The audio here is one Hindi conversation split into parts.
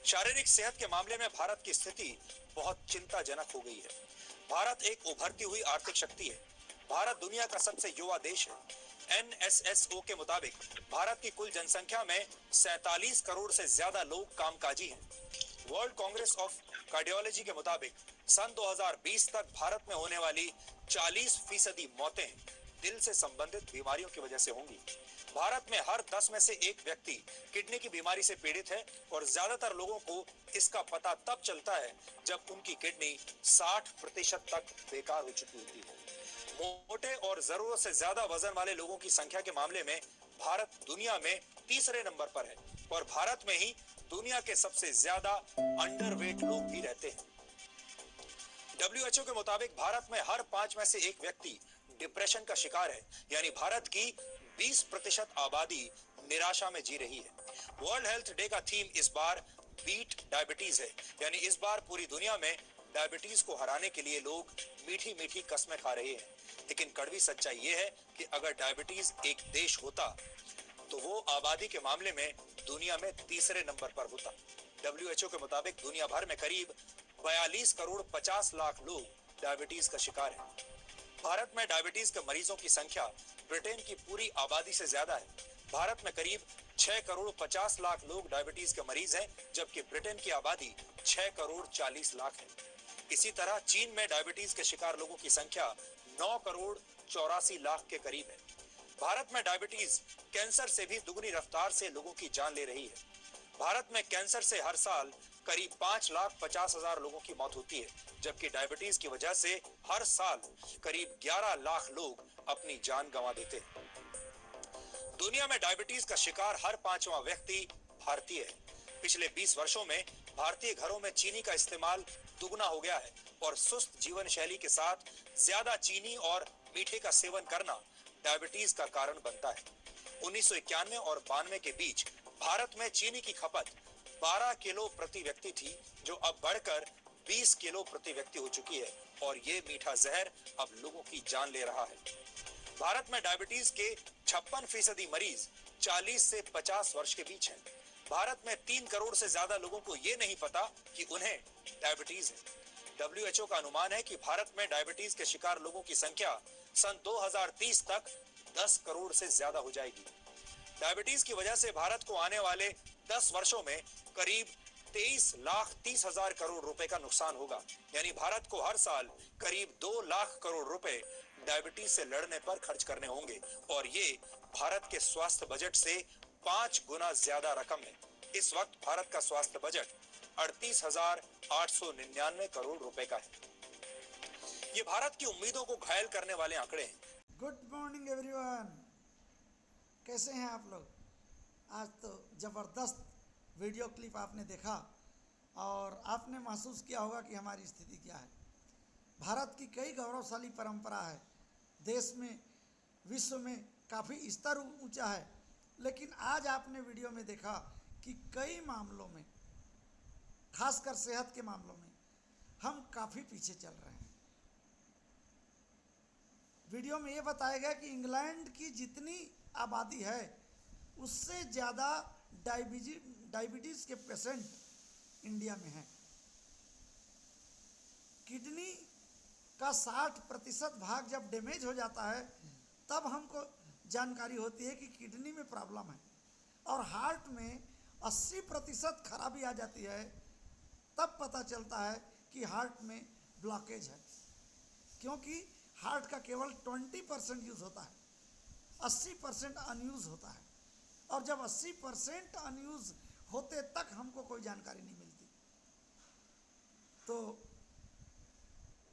शारीरिक सेहत के मामले में भारत की स्थिति बहुत चिंताजनक हो गई है। भारत एक उभरती हुई आर्थिक शक्ति है। भारत दुनिया का सबसे युवा देश है। NSSO के मुताबिक भारत की कुल जनसंख्या में 47 करोड़ से ज्यादा लोग कामकाजी हैं। वर्ल्ड कांग्रेस ऑफ कार्डियोलॉजी के मुताबिक सन 2020 तक भारत में होने वाली 40% मौतें दिल से संबंधित बीमारियों की वजह से होंगी। भारत में हर 10 में से एक व्यक्ति किडनी की बीमारी से पीड़ित है और ज्यादातर लोगों को इसका पता तब चलता है जब उनकी किडनी 60% तक बेकार हो चुकी होती है। मोटे और जरूरत से ज्यादा वजन वाले लोगों की संख्या के मामले में भारत दुनिया में तीसरे नंबर पर है और भारत में ही दुनिया के सबसे ज्यादा अंडरवेट लोग भी रहते हैं। WHO के मुताबिक भारत में हर 5 में से एक व्यक्ति डिप्रेशन का शिकार है, यानी भारत की 20% आबादी निराशा में जी रही है। वर्ल्ड हेल्थ डे का थीम इस बार बीट डायबिटीज है, यानी इस बार पूरी दुनिया में डायबिटीज को हराने के लिए लोग मीठी मीठी कस्में खा रहे हैं। लेकिन कड़वी सच्चाई यह है कि अगर डायबिटीज एक देश होता तो वो आबादी के मामले में दुनिया में तीसरे नंबर पर होता। WHO के मुताबिक दुनिया भर में करीब 42 करोड़ 50 लाख लोग डायबिटीज का शिकार हैं। भारत में डायबिटीज के मरीजों की संख्या ब्रिटेन की पूरी आबादी से ज्यादा है। भारत में करीब 6 करोड़ 50 लाख लोग डायबिटीज के मरीज हैं, जबकि ब्रिटेन की आबादी 6 करोड़ 40 लाख है। इसी तरह चीन में डायबिटीज के शिकार लोगों की संख्या 9 करोड़ 84 लाख के करीब है। भारत में डायबिटीज कैंसर से भी दुगनी रफ्तार से लोगों की जान ले रही है। भारत में कैंसर से हर साल करीब 5,50,000 लोगों की मौत होती है, जबकि डायबिटीज की वजह से हर साल करीब 11 लाख लोग अपनी जान गंवा देते हैं। दुनिया में डायबिटीज का शिकार हर 5वां व्यक्ति भारतीय है। पिछले 20 वर्षों में भारतीय घरों में चीनी का इस्तेमाल दुगना हो गया है और सुस्त जीवन शैली के साथ ज्यादा चीनी और मीठे का सेवन करना डायबिटीज का कारण बनता है। 1991 और 92 के बीच भारत में चीनी की खपत 12 किलो प्रति व्यक्ति थी, जो अब बढ़कर 20 किलो प्रति व्यक्ति हो चुकी है और ये मीठा जहर अब लोगों की जान ले रहा है। भारत में डायबिटीज के 56% मरीज 40 से 50 वर्ष के बीच हैं। भारत में 3 करोड़ से ज्यादा लोगों को ये नहीं पता कि उन्हें डायबिटीज है। WHO का अनुमान है कि भारत में डायबिटीज के शिकार लोगों की संख्या सन 2030 तक 10 करोड़ से ज्यादा हो जाएगी। डायबिटीज की वजह से भारत को आने वाले 10 वर्षों में करीब 23,30,000 करोड़ रुपए का नुकसान होगा, यानी भारत को हर साल करीब 2 लाख करोड़ रुपए डायबिटीज से लड़ने पर खर्च करने होंगे और ये भारत के स्वास्थ्य बजट से 5 गुना ज्यादा रकम है। इस वक्त भारत का स्वास्थ्य बजट 38,899 करोड़ रुपए का है। ये भारत की उम्मीदों को घायल करने वाले आंकड़े हैं। गुड मॉर्निंग एवरीवन, कैसे हैं आप लोग। आज तो ज़बरदस्त वीडियो क्लिप आपने देखा और आपने महसूस किया होगा कि हमारी स्थिति क्या है। भारत की कई गौरवशाली परंपरा है, देश में विश्व में काफ़ी स्तर ऊंचा है, लेकिन आज आपने वीडियो में देखा कि कई मामलों में, खासकर सेहत के मामलों में हम काफ़ी पीछे चल रहे हैं। वीडियो में ये बताया गया कि इंग्लैंड की जितनी आबादी है उससे ज़्यादा डायबिटीज़ के पेशेंट इंडिया में हैं। किडनी का 60% भाग जब डैमेज हो जाता है तब हमको जानकारी होती है कि किडनी में प्रॉब्लम है, और हार्ट में 80% खराबी आ जाती है, तब पता चलता है कि हार्ट में ब्लॉकेज है, क्योंकि हार्ट का केवल 20% यूज़ होता है, 80% अनयूज़ होता है, और जब 80% अनयूज़ होते तक हमको कोई जानकारी नहीं मिलती। तो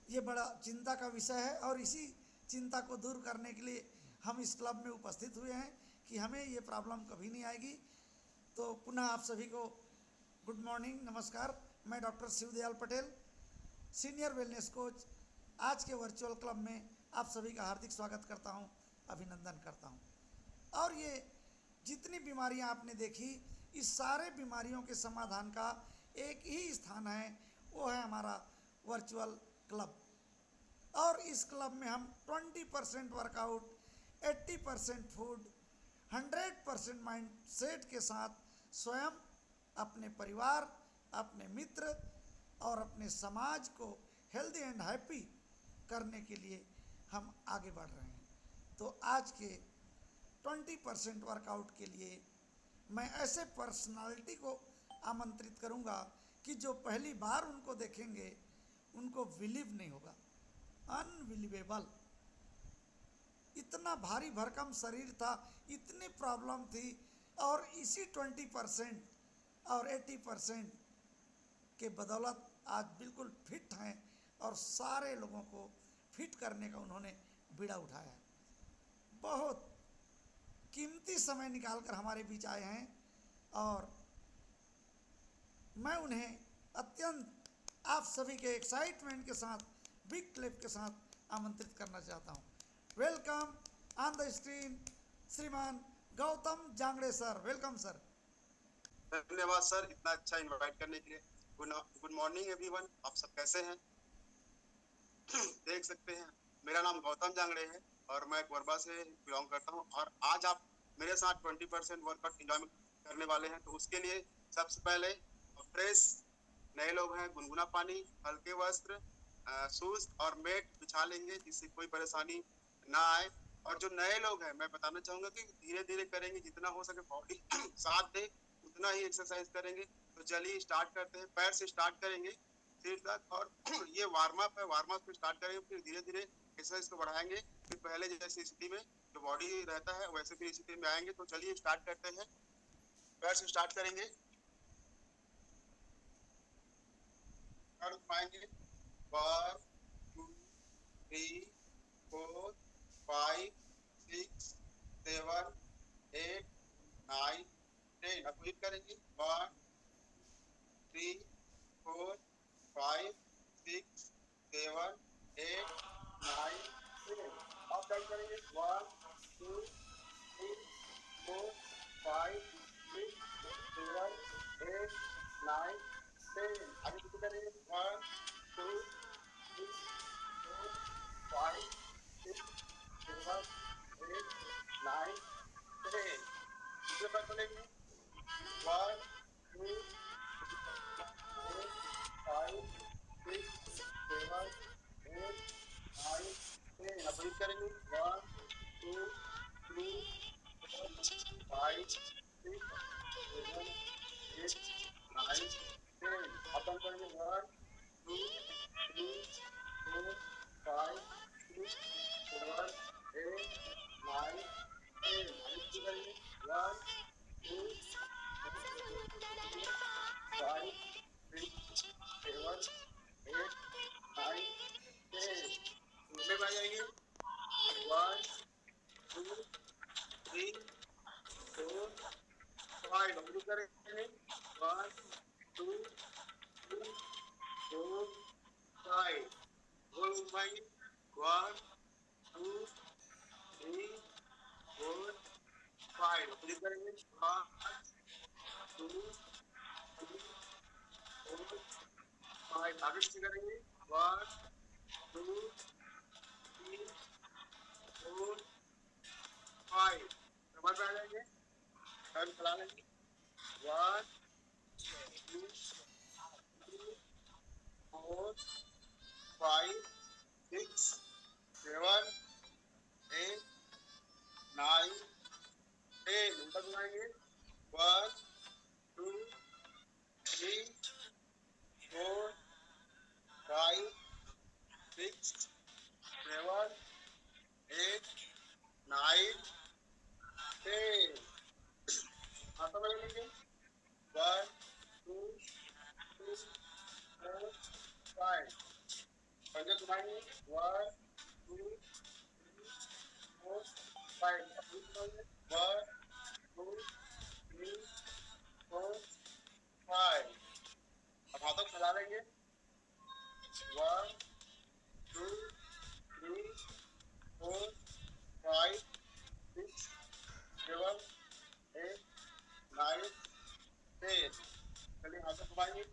ये बड़ा चिंता का विषय है और इसी चिंता को दूर करने के लिए हम इस क्लब में उपस्थित हुए हैं कि हमें ये प्रॉब्लम कभी नहीं आएगी। तो पुनः आप सभी को गुड मॉर्निंग, नमस्कार। मैं doctor Shivdayal Patel, senior wellness coach, आज के वर्चुअल क्लब में आप सभी का हार्दिक स्वागत करता हूं, अभिनंदन करता हूं। और ये जितनी बीमारियां आपने देखी, इस सारे बीमारियों के समाधान का एक ही स्थान है, वो है हमारा वर्चुअल क्लब। और इस क्लब में हम 20% वर्कआउट, 80% फूड, 100% माइंड सेट के साथ स्वयं, अपने परिवार, अपने मित्र और अपने समाज को हेल्दी एंड हैप्पी करने के लिए हम आगे बढ़ रहे हैं। तो आज के 20% वर्कआउट के लिए मैं ऐसे पर्सनालिटी को आमंत्रित करूंगा कि जो पहली बार उनको देखेंगे उनको बिलीव नहीं होगा, अनबिलीवेबल। इतना भारी भरकम शरीर था, इतनी प्रॉब्लम थी, और इसी 20% और 80% के बदौलत आज बिल्कुल फिट हैं और सारे लोगों को फिट करने का उन्होंने बीड़ा उठाया है। बहुत कीमती समय निकालकर हमारे बीच आए हैं और मैं उन्हें अत्यंत आप सभी के एक्साइटमेंट के साथ, बिग क्लिप के साथ आमंत्रित करना चाहता हूं। वेलकम ऑन द स्क्रीन श्रीमान Gautam Jangde sir. Welcome sir. धन्यवाद सर, इतना अच्छा इनवाइट करने के लिए। गुड मॉर्निंग एवरीवन, आप सब कैसे हैं? देख सकते हैं मेरा नाम गौतम जांगड़े है और मैं कोरबा से बिलोंग करता हूं, और आज आप मेरे साथ 20% वर्कआउट एंजॉय करने वाले हैं। तो उसके लिए सबसे पहले फ्रेश नए लोग हैं, गुनगुना पानी, हल्के वस्त्र, शूज और मैट बिछा लेंगे जिससे कोई परेशानी ना आए। और जो नए लोग हैं मैं बताना चाहूंगा कि धीरे धीरे करेंगे, जितना हो सके बॉडी साथ दे उतना ही एक्सरसाइज करेंगे। तो चलिए स्टार्ट करते हैं। पैर से स्टार्ट करेंगे सिर तक, और ये वार्म अप है, वार्म अप से स्टार्ट करेंगे, फिर धीरे धीरे एक्सरसाइज को बढ़ाएंगे। फिर पहले जैसी स्थिति में जो बॉडी रहता है वैसे फिर स्थिति में आएंगे। तो चलिए स्टार्ट करते हैं। पैर से स्टार्ट करेंगे, पैर उठाएंगे 1 2 3 4 5 6 7 8 9 10। अब क्लिक करेंगे 1 3 4 5 6 7 8 9 10। अब टाइप करेंगे 1 2 3 4 5 6 7 8 9 10। आगे कितने करेंगे 1 2 3 4 5 6 7 8 9 10। दूसरे पैर चलेंगे 1 2 4 5 6 7 8 9 10। अब ब्रीथ करेंगे 1 2 3 4 5 6 7 8 9 10। अब बंद करेंगे 1 2 3 4 5 6 7 8 9 10। अब करेंगे 1 2 3 5 6 7 8 9 10। दूसरे पे आ जाएंगे 1 2 3 4 5। अब करेंगे 1 2 3 4 5। गोल घुमाएंगे 1 2 3 4 5। अब करेंगे 1 2 3 4 5। आगे से करेंगे 1 2 3 4 5। कमर पे आ जाएंगे, टर्न चला लेंगे 1 2 3 4 5 6 7 8 9 10। उल्टा घुमाएंगे 1 2 3 4 5 6 7 8 9 10। हाथों में लेंगे 1 2 3 4 5। पंजे घुमाएंगे 1 2 3 4 5। 1 2 3 4 5। अब हाथों फैला लेंगे 1 2 3 4 5 6 7 8 9 10। चलिए हाथों घुमाएंगे,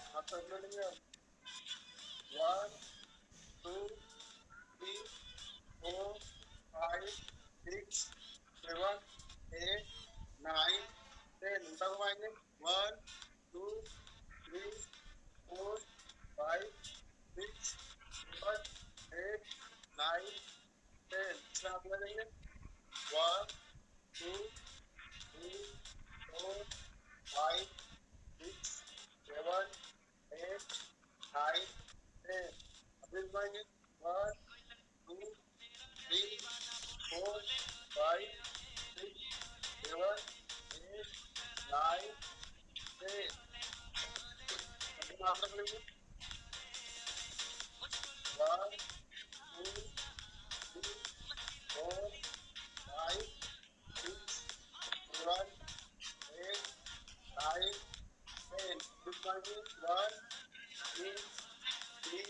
हाथ पकड़ लेंगे 1 2 3 4 5 6 7 8 9 10। उल्टा घुमाएंगे 1 2 हाथ रख लेंगे। 1 2 3 4 5 6 7 8 9 10। कुछ मांगिए। 1 2 3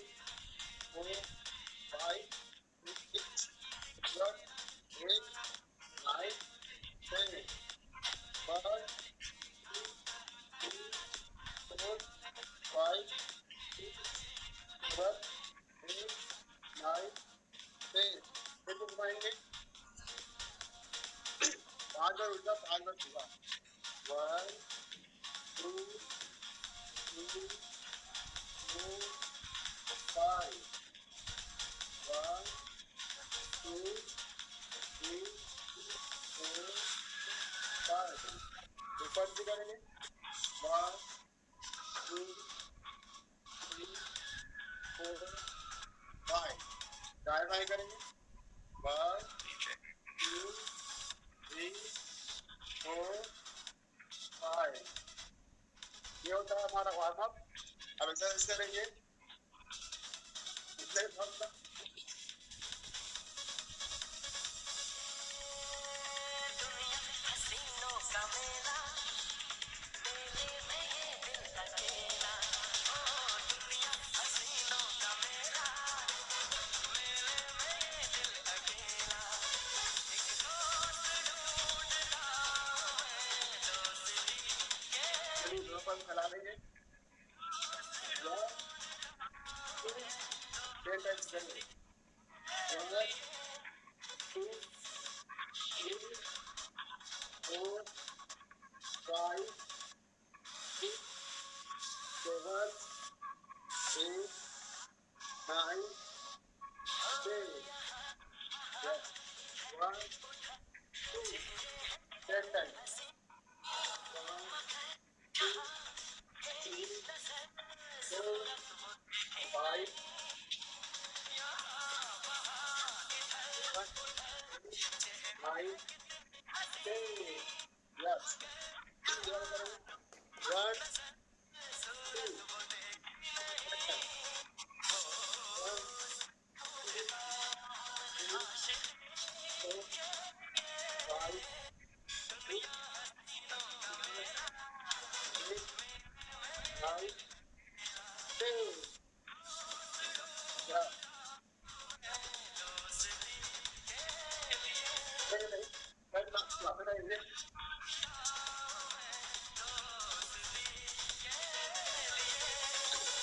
4 5 6 7 8 9 10। 1 2 3 4 5 6 7 8 9 10। फिर कुछ घुमाएंगे। 5 बार उल्टा, 5 बार सीधा। 1 2 3 4 5 1 2 3 4 5। ऊपर भी करेंगे। 1 2 3 4 5। दाएं बाएं करेंगे। 1 2 3 4 5। ये होता है हमारा वार्म अप। अब एक्सरसाइज करेंगे। फैला देंगे। 10 टाइम्स करेंगे। 1 2 3 4 5 6 7 8 9 10। Yes. 1 2 10 times. 1 2 3 4 5 9 10। Yes. 1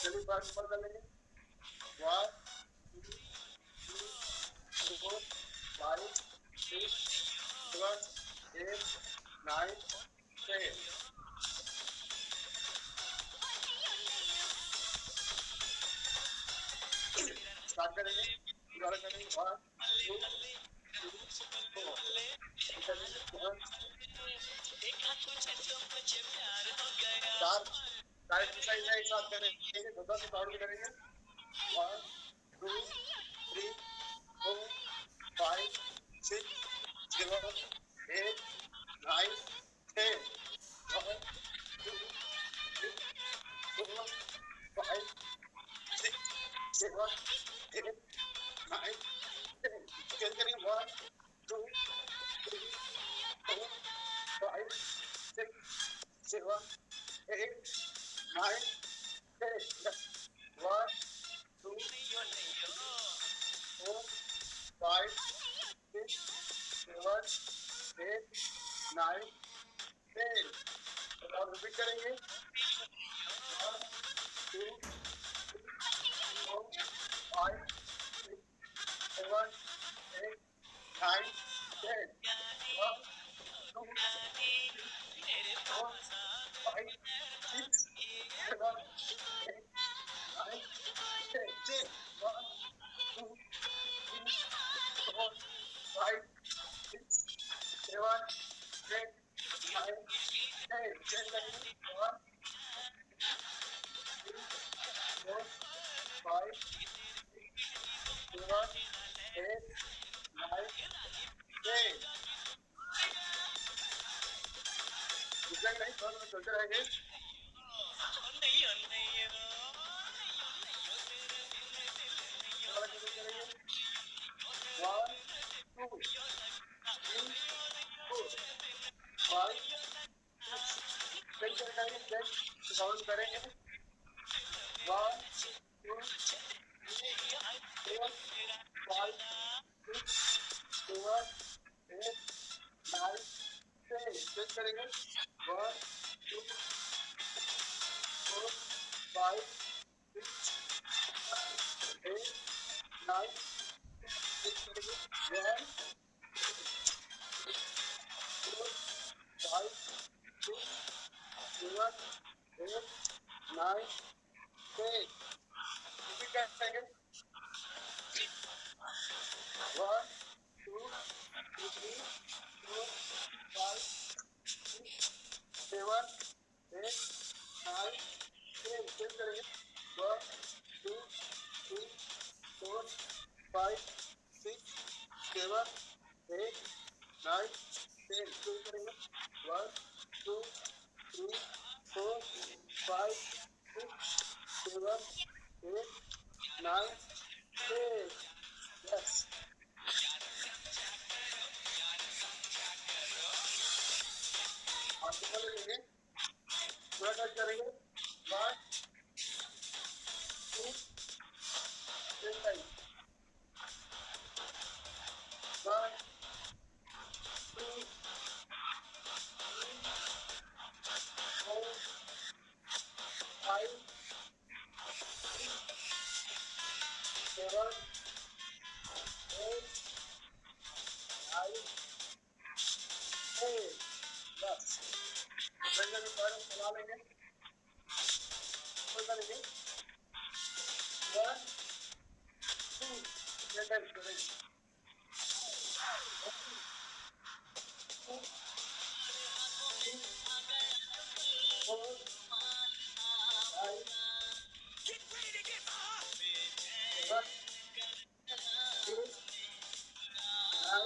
2 ऊपर कर लेंगे। 1 2 3 4 5 6 7 8 9 10। स्टार्ट करेंगे। दोबारा करेंगे। 1 2 3 4 चार एक्सरसाइज है, एक साथ करेंगे। 10 काउंट भी करेंगे। 1 2 3 4 5 6 7 8 9 10। 1 2 3 4 5 6 7 8 9 10। चेंज करेंगे। 1 2 3 4 5 6 7 8 9 10। 1 2 4 5 6 7 8 9 10। और रिपीट करेंगे। 1 2 3 4 5 6 7 8 9 10। 1 2 3 4 5 6 7 8 9 10। 1 2 3 4 5 6 7 8 9 10। चेंज करेंगे। 1 3 4 5 6 7 8 9 10। दूसरा नहीं, थोड़ा चलते रहेंगे। काउंट करेंगे 1 2 3 4 5 6 7 8 9 10 चेक करेंगे 1 2 4 5 6 8 9 चेक करेंगे 1 4 5 6 7 8 9 10 रिपीट करेंगे 1 2 3 4 5 6 7 8 9 10 चेक करेंगे 1 2 3 4 5 6 7 8 9 10 चेक करेंगे 1 2 3 4 5 6 7 8 9 10 yes आप बोल लेंगे पूरा टच करेंगे 1 2 3 1 2 4 5 7 8 9 10 बस रंग में पैर चला लेंगे ऊपर करेंगे 1 2 3 टाइम्स करेंगे 2 3 4 5 7 8 9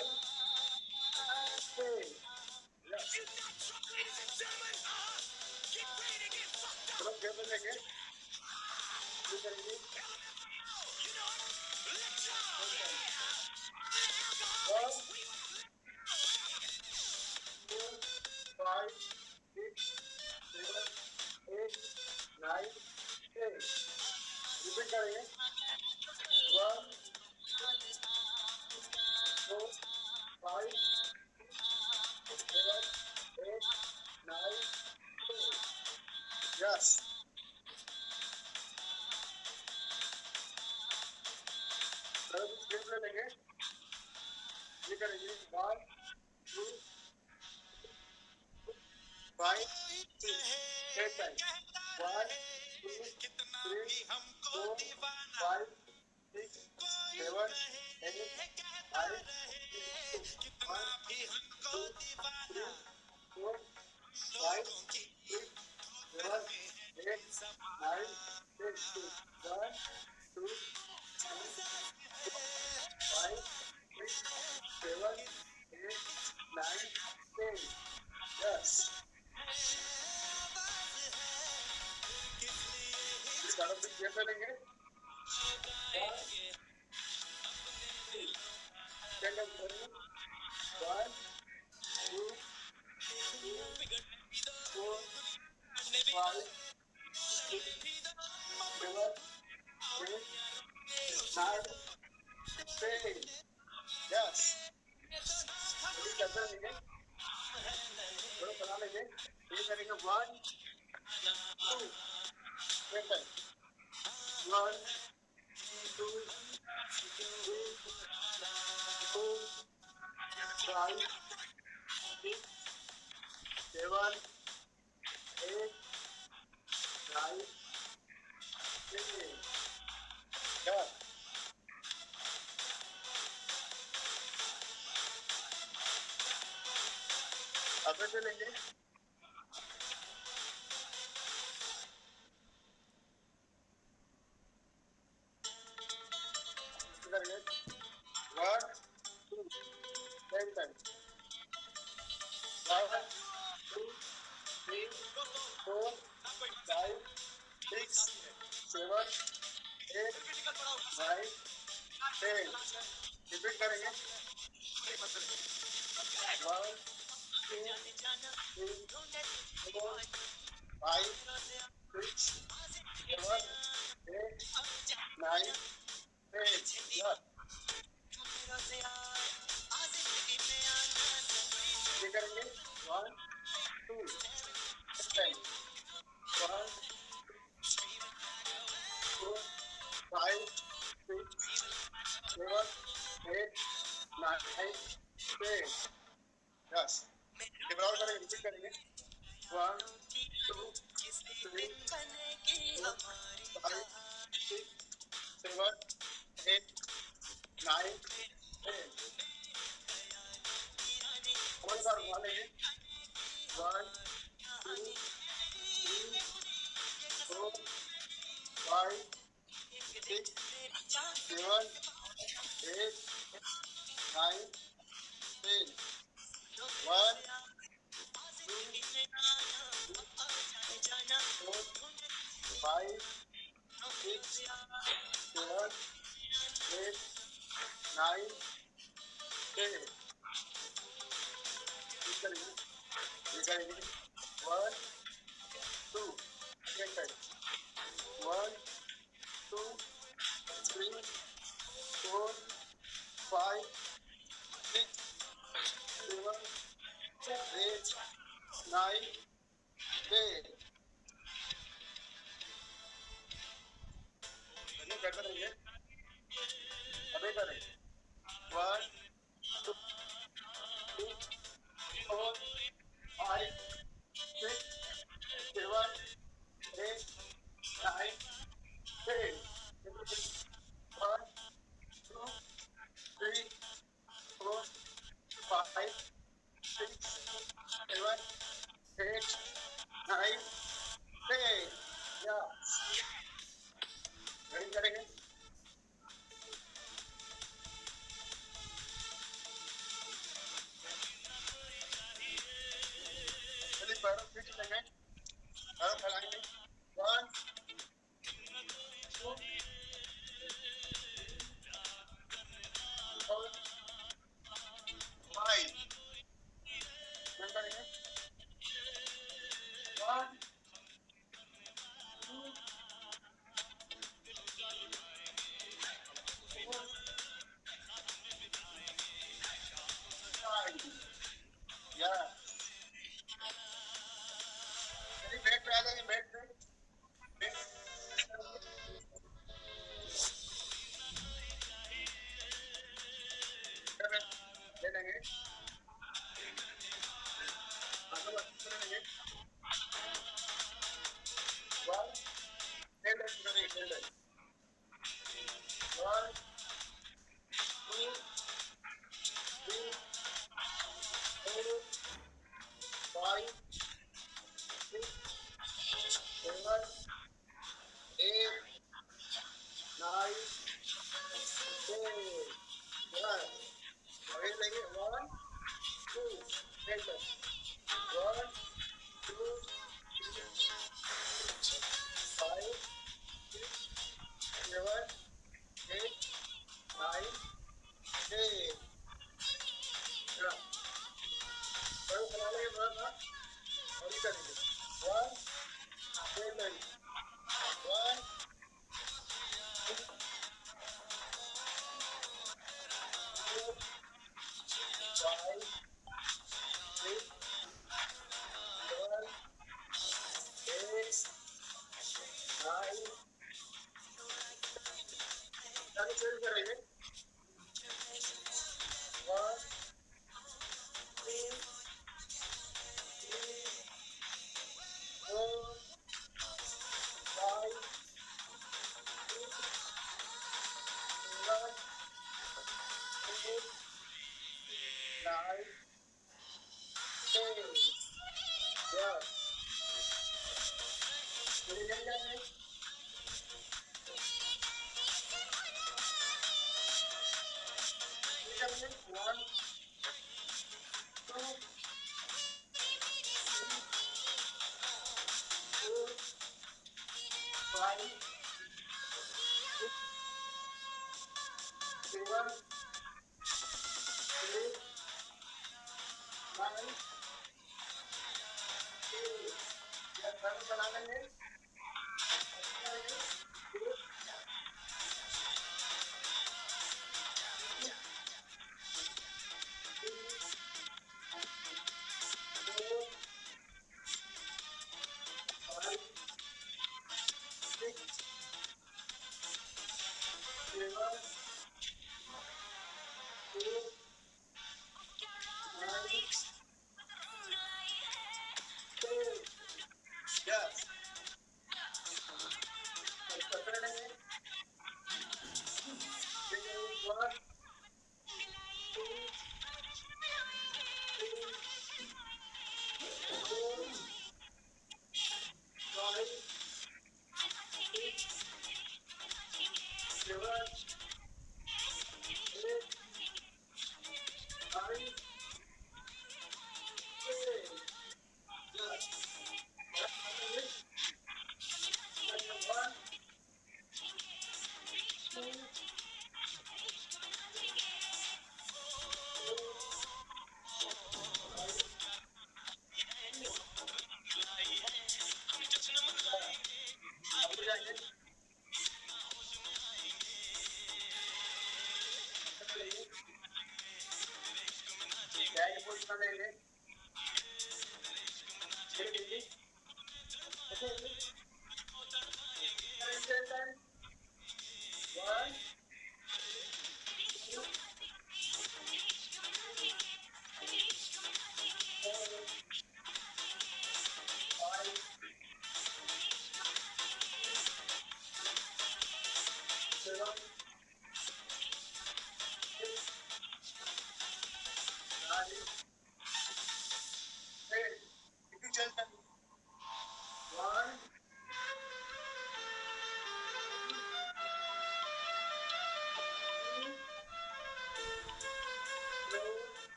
10 yes थोड़ा गेप लेंगे ये करेंगे 1 2 5 6 7 8 9 10 रिपीट करेंगे 1 4 5 7 8 9 10 yes गेप ले लेंगे ये करेंगे 1 2 5 6 8 टाइम 1 2 3 4 5 6 7 8 9 10 1 2 3 4 5 6 7 8 9 10 1 2 3 5 6 7 8 9 10 yes इस तरफ से कैसे लेंगे 1 2 stand up करेंगे 1 2 3 4 5 6 7 8 9 10 yes अभी कैसे लेंगे थोड़ा बना लेंगे ये करेंगे 1 2 1 2 3 4 5 6 7 8 9 10 yeah अब ऐसे लेंगे करेंगे 1 2 10 times 1 2 3 4 5 6 7 8 9 10 रिपीट करेंगे 1 2 3 4 5 7, 8, 9, 10. Yeah. ये करेंगे 1, 2, 10. 1, 4, 5, 6, 7, 8, 9, 10. Yes. ये बराबर करेंगे, रिपीट करेंगे 1, 2, 3, 4, 5, 6, 7, 8, 9, 10. और बार घुमा लेंगे 1, 2, 3, 4, 5, 6, 7, 8, 9, 10. 1, 2, 3, 4, 5, 6, 7, 8, 9, 10. ये करेंगे 1, 2, 1, 2, 3, 4, 5, 6, 7, 8, 9, 10. करते रहिए अभी करें 1, 2, 3, 4, 5, 6, 7, 8, 9, 10. 1, 2, 3, 4, 5, 6, 7, 8, 9, 10. या ready करेंगे चलिए पैरों खींच लेंगे पैरों फैलाएंगे 1, 2, 4, 5. Then करेंगे 1, 2, 4, 5. या चलिए बेड पे आ जाएंगे बेड पे ले लेंगे लेंगे 1, 1, 2, 3, 4, 5, 6, 7, 8, 9, 10. Yeah. अभी लेंगे 1, 2, 1, 2, 3, 5, 6, 7, 8, 9, 10. Yeah. और बना लेंगे थोड़ा सा और ये करेंगे 1, 2, 1, 2, 4, 5, 6, 7, 8, 9. Dale, chévere, करेंगे 1, 2, 3, 4, 5, 6, 7, 8, 9, 10. Yeah. Ready, ready, ready. 1, 2, 3, 4, 5, 6, 7, 8, 9, 10. या पैर चला लेंगे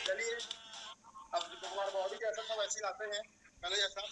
चलिए अब हमारा बॉडी जैसा था वैसे लाते हैं पहले जैसा।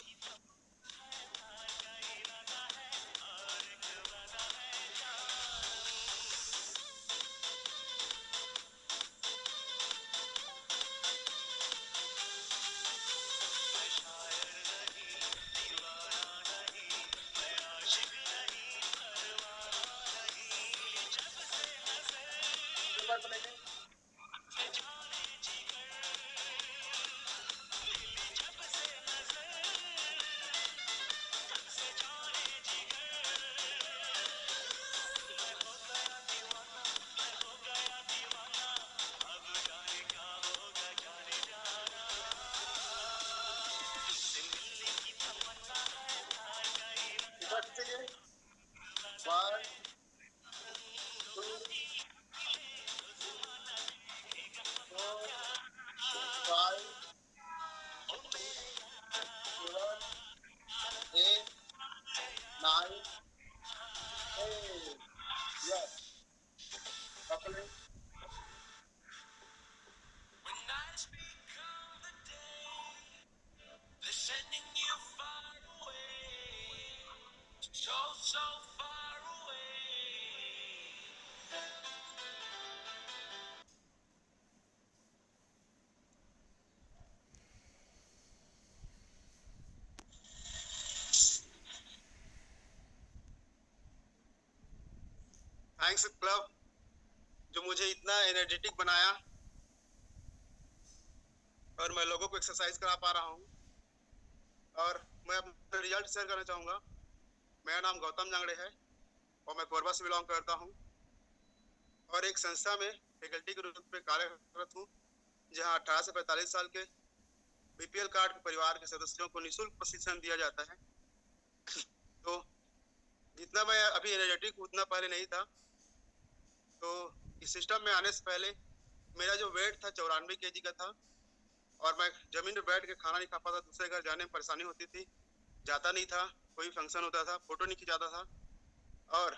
थैंक्स क्लब जो मुझे इतना एनर्जेटिक बनाया और मैं लोगों को एक्सरसाइज करा पा रहा हूँ। और मैं अपना रिजल्ट शेयर करना चाहूँगा। मेरा नाम गौतम जांगड़े है और मैं कोरबा से बिलोंग करता हूँ और एक संस्था में फैकल्टी के रूप में कार्यरत हूँ, जहाँ 18 से 45 साल के बीपीएल कार्ड के परिवार के सदस्यों को निःशुल्क प्रशिक्षण दिया जाता है। तो जितना मैं अभी एनर्जेटिक उतना पहले नहीं था। तो इस सिस्टम में आने से पहले मेरा जो वेट था 94 kg का था और मैं जमीन पे बैठ के खाना नहीं खा पाता। दूसरे घर जाने में परेशानी होती थी, जाता नहीं था, कोई फंक्शन होता था फोटो नहीं खिंचाता था। और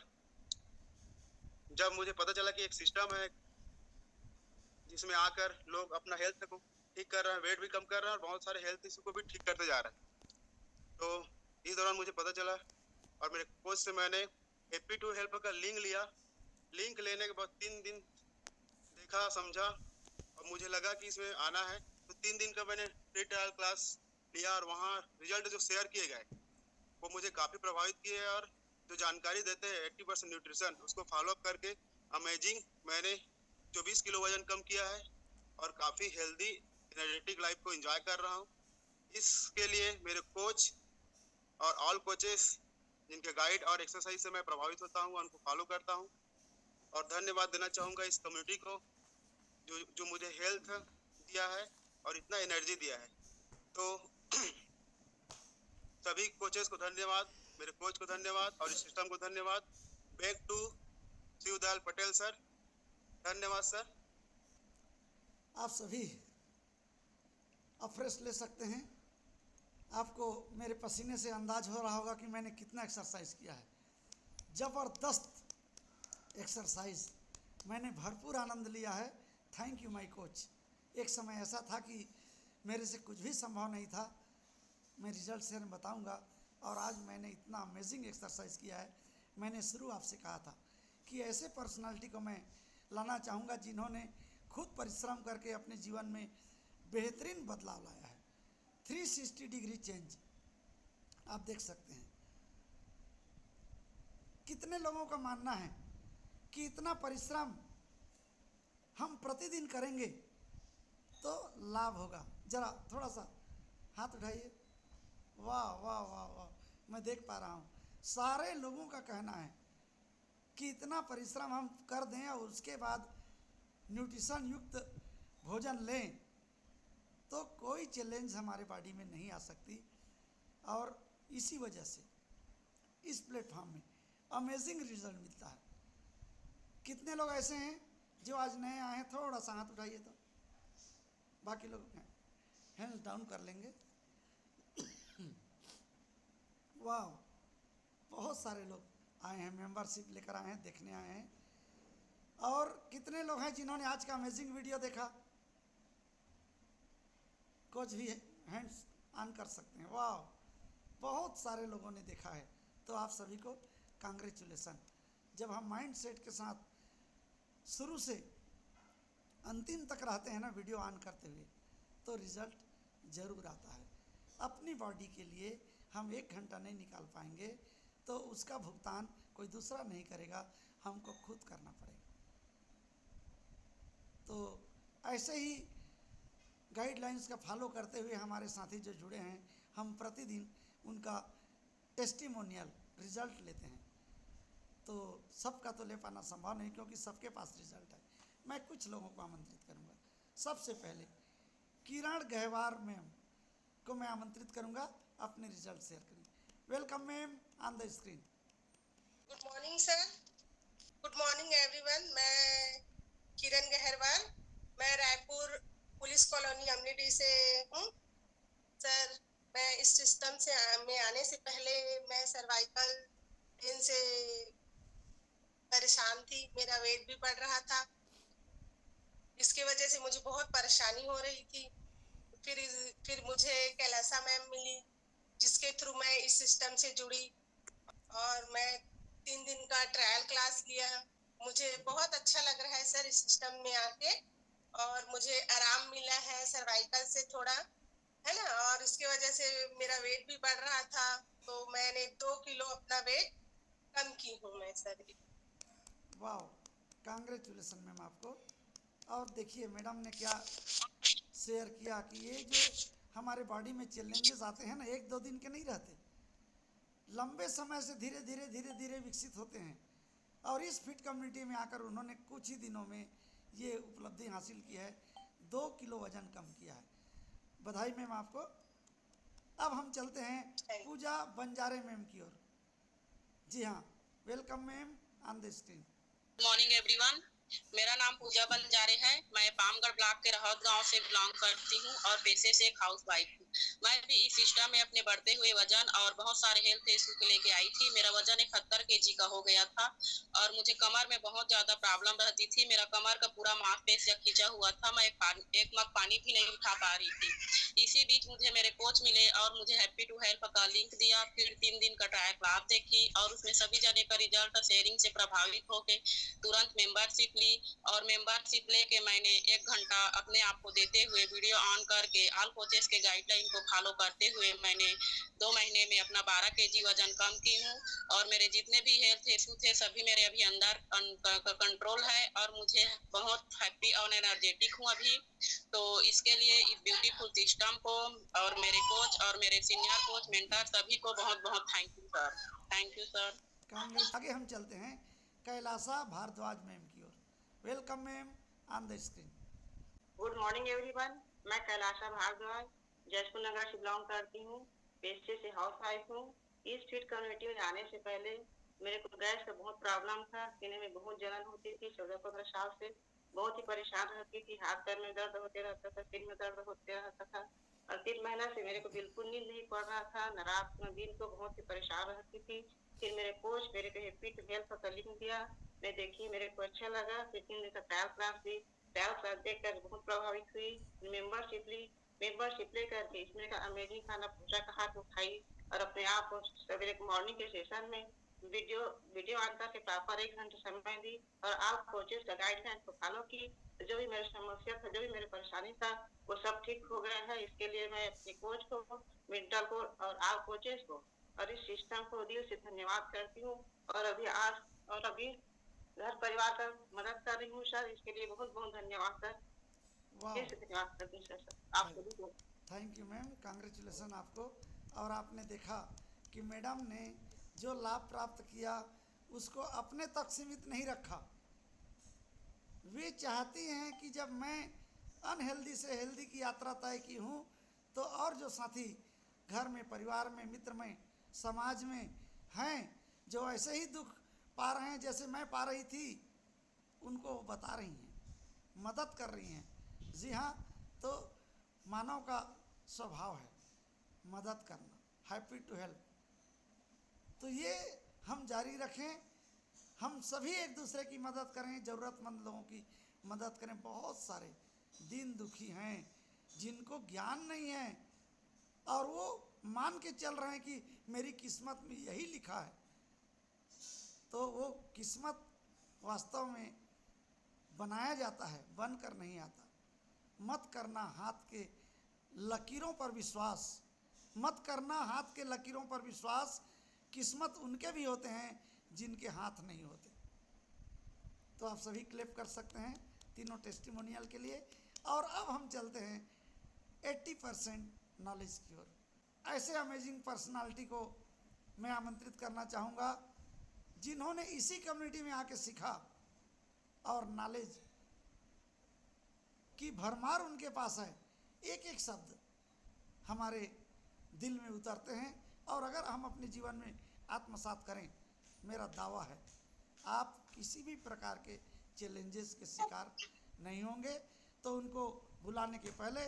जब मुझे पता चला कि एक सिस्टम है जिसमें आकर लोग अपना हेल्थ को ठीक कर रहे हैं, वेट भी कम कर रहे हैं और बहुत सारे हेल्थ इशू को भी ठीक करते जा रहे हैं। तो इस दौरान मुझे पता चला और मेरे कोच से मैंने हैप्पी टू हेल्प का लिंक लिया। लिंक लेने के बाद 3 दिन देखा समझा और मुझे लगा कि इसमें आना है। तो 3 दिन का मैंने फ्री ट्रायल क्लास लिया और वहाँ रिजल्ट जो शेयर किए गए वो मुझे काफ़ी प्रभावित किए। और जो जानकारी देते हैं 80% न्यूट्रिशन, उसको फॉलो अप करके अमेजिंग मैंने 24 किलो वजन कम किया है और काफ़ी हेल्दी एनर्जेटिक लाइफ को एंजॉय कर रहा हूँ। इसके लिए मेरे कोच और ऑल कोचेस जिनके गाइड और एक्सरसाइज से मैं प्रभावित होता हूँ, उनको फॉलो करता हूँ। और धन्यवाद देना चाहूँगा इस कम्युनिटी को जो मुझे हेल्थ दिया है और इतना एनर्जी दिया है। तो सभी कोचेस को धन्यवाद, मेरे कोच को धन्यवाद और इस सिस्टम को धन्यवाद। Back to Shivdayal Patel sir. धन्यवाद सर। आप सभी अब फ्रेश ले सकते हैं। आपको मेरे पसीने से अंदाज हो रहा होगा कि मैंने कितना एक्सरसाइज किया है। ज़बरदस्त एक्सरसाइज, मैंने भरपूर आनंद लिया है। Thank you my coach. एक समय ऐसा था कि मेरे से कुछ भी संभव नहीं था, मैं रिजल्ट शेयर में बताऊंगा। और आज मैंने इतना अमेजिंग एक्सरसाइज किया है। मैंने शुरू आपसे कहा था कि ऐसे पर्सनालिटी को मैं लाना चाहूँगा जिन्होंने खुद परिश्रम करके अपने जीवन में बेहतरीन बदलाव लाया है। 360 डिग्री चेंज आप देख सकते हैं। कितने लोगों का मानना है कि इतना परिश्रम हम प्रतिदिन करेंगे तो लाभ होगा। जरा थोड़ा सा हाथ उठाइए। वाह वाह वाह वाह, मैं देख पा रहा हूँ सारे लोगों का कहना है कि इतना परिश्रम हम कर दें और उसके बाद न्यूट्रिशन युक्त भोजन लें तो कोई चैलेंज हमारे बॉडी में नहीं आ सकती। और इसी वजह से इस प्लेटफॉर्म में अमेजिंग रिजल्ट मिलता है। कितने लोग ऐसे हैं जो आज नए आए हैं? थोड़ा सा हाथ उठाइए तो बाकी लोग हैंड्स डाउन कर लेंगे। वाह, बहुत सारे लोग आए हैं, मेंबरशिप लेकर आए हैं, देखने आए हैं। और कितने लोग हैं जिन्होंने आज का अमेजिंग वीडियो देखा? कुछ भी हैंड्स ऑन कर सकते हैं। वाह, बहुत सारे लोगों ने देखा है, तो आप सभी को कांग्रेचुलेसन। जब हम माइंड सेट के साथ शुरू से अंतिम तक रहते हैं ना वीडियो ऑन करते हुए, तो रिज़ल्ट ज़रूर आता है। अपनी बॉडी के लिए हम 1 घंटा नहीं निकाल पाएंगे तो उसका भुगतान कोई दूसरा नहीं करेगा, हमको खुद करना पड़ेगा। तो ऐसे ही गाइडलाइंस का फॉलो करते हुए हमारे साथी जो जुड़े हैं, हम प्रतिदिन उनका टेस्टिमोनियल रिज़ल्ट लेते हैं। तो सबका तो ले पाना संभव नहीं क्योंकि सबके पास रिज़ल्ट है। मैं कुछ लोगों को आमंत्रित करूंगा। सबसे पहले किरण गहवार मैम को मैं आमंत्रित करूंगा, अपने रिजल्ट शेयर करेंगे। Welcome ma'am on the screen. Good morning sir, good morning everyone. मैं किरण गहरवाल, मैं रायपुर पुलिस कॉलोनी अमलीडी से हूँ। सर, मैं इस सिस्टम से में आने से पहले मैं सर्वाइकल पेन से परेशान थी। मेरा वेट भी बढ़ रहा था, इसकी वजह से मुझे बहुत परेशानी हो रही थी। फिर मुझे कैलासा मैम मिली, जिसके थ्रू मैं इस सिस्टम से जुड़ी और मैं 3 दिन का ट्रायल क्लास लिया। मुझे बहुत अच्छा लग रहा है सर इस सिस्टम में आके, और मुझे आराम मिला है सर्वाइकल से थोड़ा, है ना। और इसकी वजह से मेरा वेट भी बढ़ रहा था, तो मैंने 2 किलो अपना वेट कम की हूँ मैं सर। वाह, कांग्रेचुलेसन मैम आपको। और देखिए मैडम ने क्या शेयर किया कि ये जो हमारे बॉडी में चैलेंजेस आते हैं ना, 1-2 दिन के नहीं रहते, लंबे समय से धीरे धीरे विकसित होते हैं। और इस फिट कम्युनिटी में आकर उन्होंने कुछ ही दिनों में ये उपलब्धि हासिल की है, 2 किलो वजन कम किया है। बधाई मैम आपको। अब हम चलते हैं पूजा बंजारे मैम की ओर। जी हाँ, welcome ma'am on the screen. Good morning everyone, मेरा नाम पूजा बंजारे है। मैं पामगढ़ ब्लॉक के रहौत गांव से बिलोंग करती हूं और पेशे से एक हाउस वाइफ हूं। मैं भी इस सिस्टम में अपने बढ़ते हुए वजन और बहुत सारे हेल्थ इशू के लेके आई थी। मेरा वजन 71 kg का हो गया था और मुझे कमर में बहुत ज्यादा प्रॉब्लम रहती थी। मेरा कमर का पूरा मांसपेशियां खिंचा हुआ था, मैं एक मग पानी भी नहीं उठा पा रही थी। इसी बीच मुझे मेरे कोच मिले और मुझे हैप्पी टू हेल्प का लिंक दिया। फिर 3 दिन का ट्रायल क्लास देखी और उसमें सभी जने का रिजल्ट शेयरिंग से प्रभावित होकर तुरंत मेंबरशिप ली। और मेंबरशिप लेके मैंने 1 घंटा अपने आप को देते हुए वीडियो ऑन करके ऑल कोचेस के गाइडलाइन को फॉलो करते हुए मैंने 2 महीने में अपना 12 kg वजन कम की हूँ। और मेरे जितने भी हेल्थ इशू थे सभी मेरे अभी अंदर कंट्रोल है और मुझे बहुत हैप्पी और एनर्जेटिक हूँ अभी। तो इसके लिए इस ब्यूटीफुल सिस्टम को और मेरे कोच और मेरे सीनियर कोच मेंटर सभी को बहुत बहुत thank you sir. Thank you sir. Congrats. आगे हम चलते हैं कैलासा भारद्वाज मैम की ओर। Welcome ma'am on the screen. Good morning everyone, मैं कैलासा भारद्वाज जयपुर नगर से बिलोंग करती हूँ। पेशे से हाउस वाइफ हूँ। इस फिट कम्युनिटी में आने से पहले मेरे को गैस का बहुत प्रॉब्लम था, सीने में बहुत जलन होती थी। 14-15 साल से बहुत ही परेशान रहती थी। हाथ पैर में दर्द होते रहता था, सिर में दर्द होते रहता था। और 3 महीना से मेरे को बिल्कुल नींद नहीं पड़ रहा था, न रात न दिन को बहुत ही परेशान रहती थी। फिर मेरे कोच मेरे को हैप्पी टू हेल्प का लिंक दिया, मैं देखी मेरे को अच्छा लगा। फिर 3 दिन का ट्रायल क्लास ली, ट्रायल क्लास देखकर बहुत प्रभावित हुई। मेंबरशिप ली, मेंबरशिप लेकर के इसमें का अमेजिंग खाना पूजा का हाथ उठाई और अपने आप को सवेरे मॉर्निंग के सेशन में वीडियो ऑन करके प्रॉपर 1 घंटे समय दी और आप कोचेस का गाइडलाइन को फॉलो की। तो जो भी मेरी समस्या था, जो भी मेरी परेशानी था, वो सब ठीक हो गया है। इसके लिए मैं अपने कोच को, मेंटर को और आप कोचेस को और इस सिस्टम को दिल से धन्यवाद करती हूँ। और अभी घर परिवार का मदद कर रही हूँ सर, इसके लिए बहुत बहुत धन्यवाद सर। वाह, दिल से धन्यवाद करती हूँ सर आप सभी को। थैंक यू मैम, कांग्रेचुलेसन आपको। और आपने देखा कि मैडम ने जो लाभ प्राप्त किया उसको अपने तक सीमित नहीं रखा। वे चाहती हैं कि जब मैं अनहेल्दी से हेल्दी की यात्रा तय की हूँ तो और जो साथी घर में, परिवार में, मित्र में, समाज में हैं जो ऐसे ही दुख पा रहे हैं जैसे मैं पा रही थी, उनको बता रही हैं, मदद कर रही हैं। जी हाँ, तो मानव का स्वभाव है मदद करना, हैप्पी टू हेल्प। तो ये हम जारी रखें, हम सभी एक दूसरे की मदद करें, ज़रूरतमंद लोगों की मदद करें। बहुत सारे दीन दुखी हैं जिनको ज्ञान नहीं है और वो मान के चल रहे हैं कि मेरी किस्मत में यही लिखा है, तो वो किस्मत वास्तव में बनाया जाता है, बनकर नहीं आता। मत करना हाथ के लकीरों पर विश्वास, मत करना हाथ के लकीरों पर विश्वास। किस्मत उनके भी होते हैं जिनके हाथ नहीं होते। तो आप सभी क्लिप कर सकते हैं तीनों टेस्टिमोनियल के लिए। और अब हम चलते हैं 80% नॉलेज की ओर। ऐसे अमेजिंग पर्सनालिटी को मैं आमंत्रित करना चाहूँगा जिन्होंने इसी कम्युनिटी में आके सीखा और नॉलेज की भरमार उनके पास है। एक एक शब्द हमारे दिल में उतरते हैं और अगर हम अपने जीवन में आत्मसात करें, मेरा दावा है आप किसी भी प्रकार के चैलेंजेस के शिकार नहीं होंगे। तो उनको बुलाने के पहले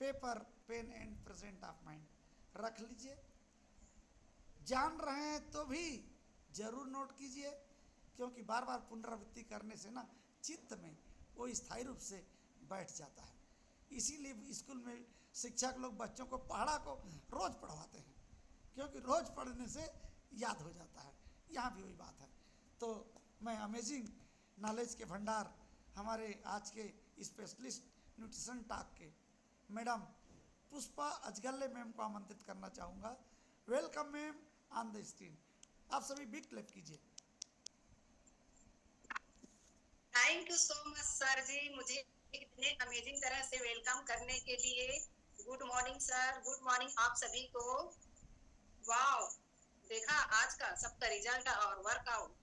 paper, pen and present of mind रख लीजिए। जान रहे हैं तो भी जरूर नोट कीजिए, क्योंकि बार बार पुनरावृत्ति करने से ना चित्त में वो स्थायी रूप से बैठ जाता है। इसीलिए स्कूल में शिक्षक लोग बच्चों को पढ़ा को रोज़ पढ़वाते हैं, क्योंकि रोज़ पढ़ने से याद हो जाता है। यहाँ भी वही बात है। तो मैं अमेजिंग नॉलेज के भंडार हमारे आज के स्पेशलिस्ट न्यूट्रिशन टॉक के मैडम पुष्पा अजगल्ले मैम को आमंत्रित करना चाहूँगा। Welcome ma'am on the screen. आप सभी बिग क्लैप कीजिए। Thank you so much sir ji, मुझे इतने अमेजिंग तरह से वेलकम करने के लिए। Good morning sir, good morning आप सभी को। वाओ, देखा आज का सबका रिजल्ट और वर्कआउट।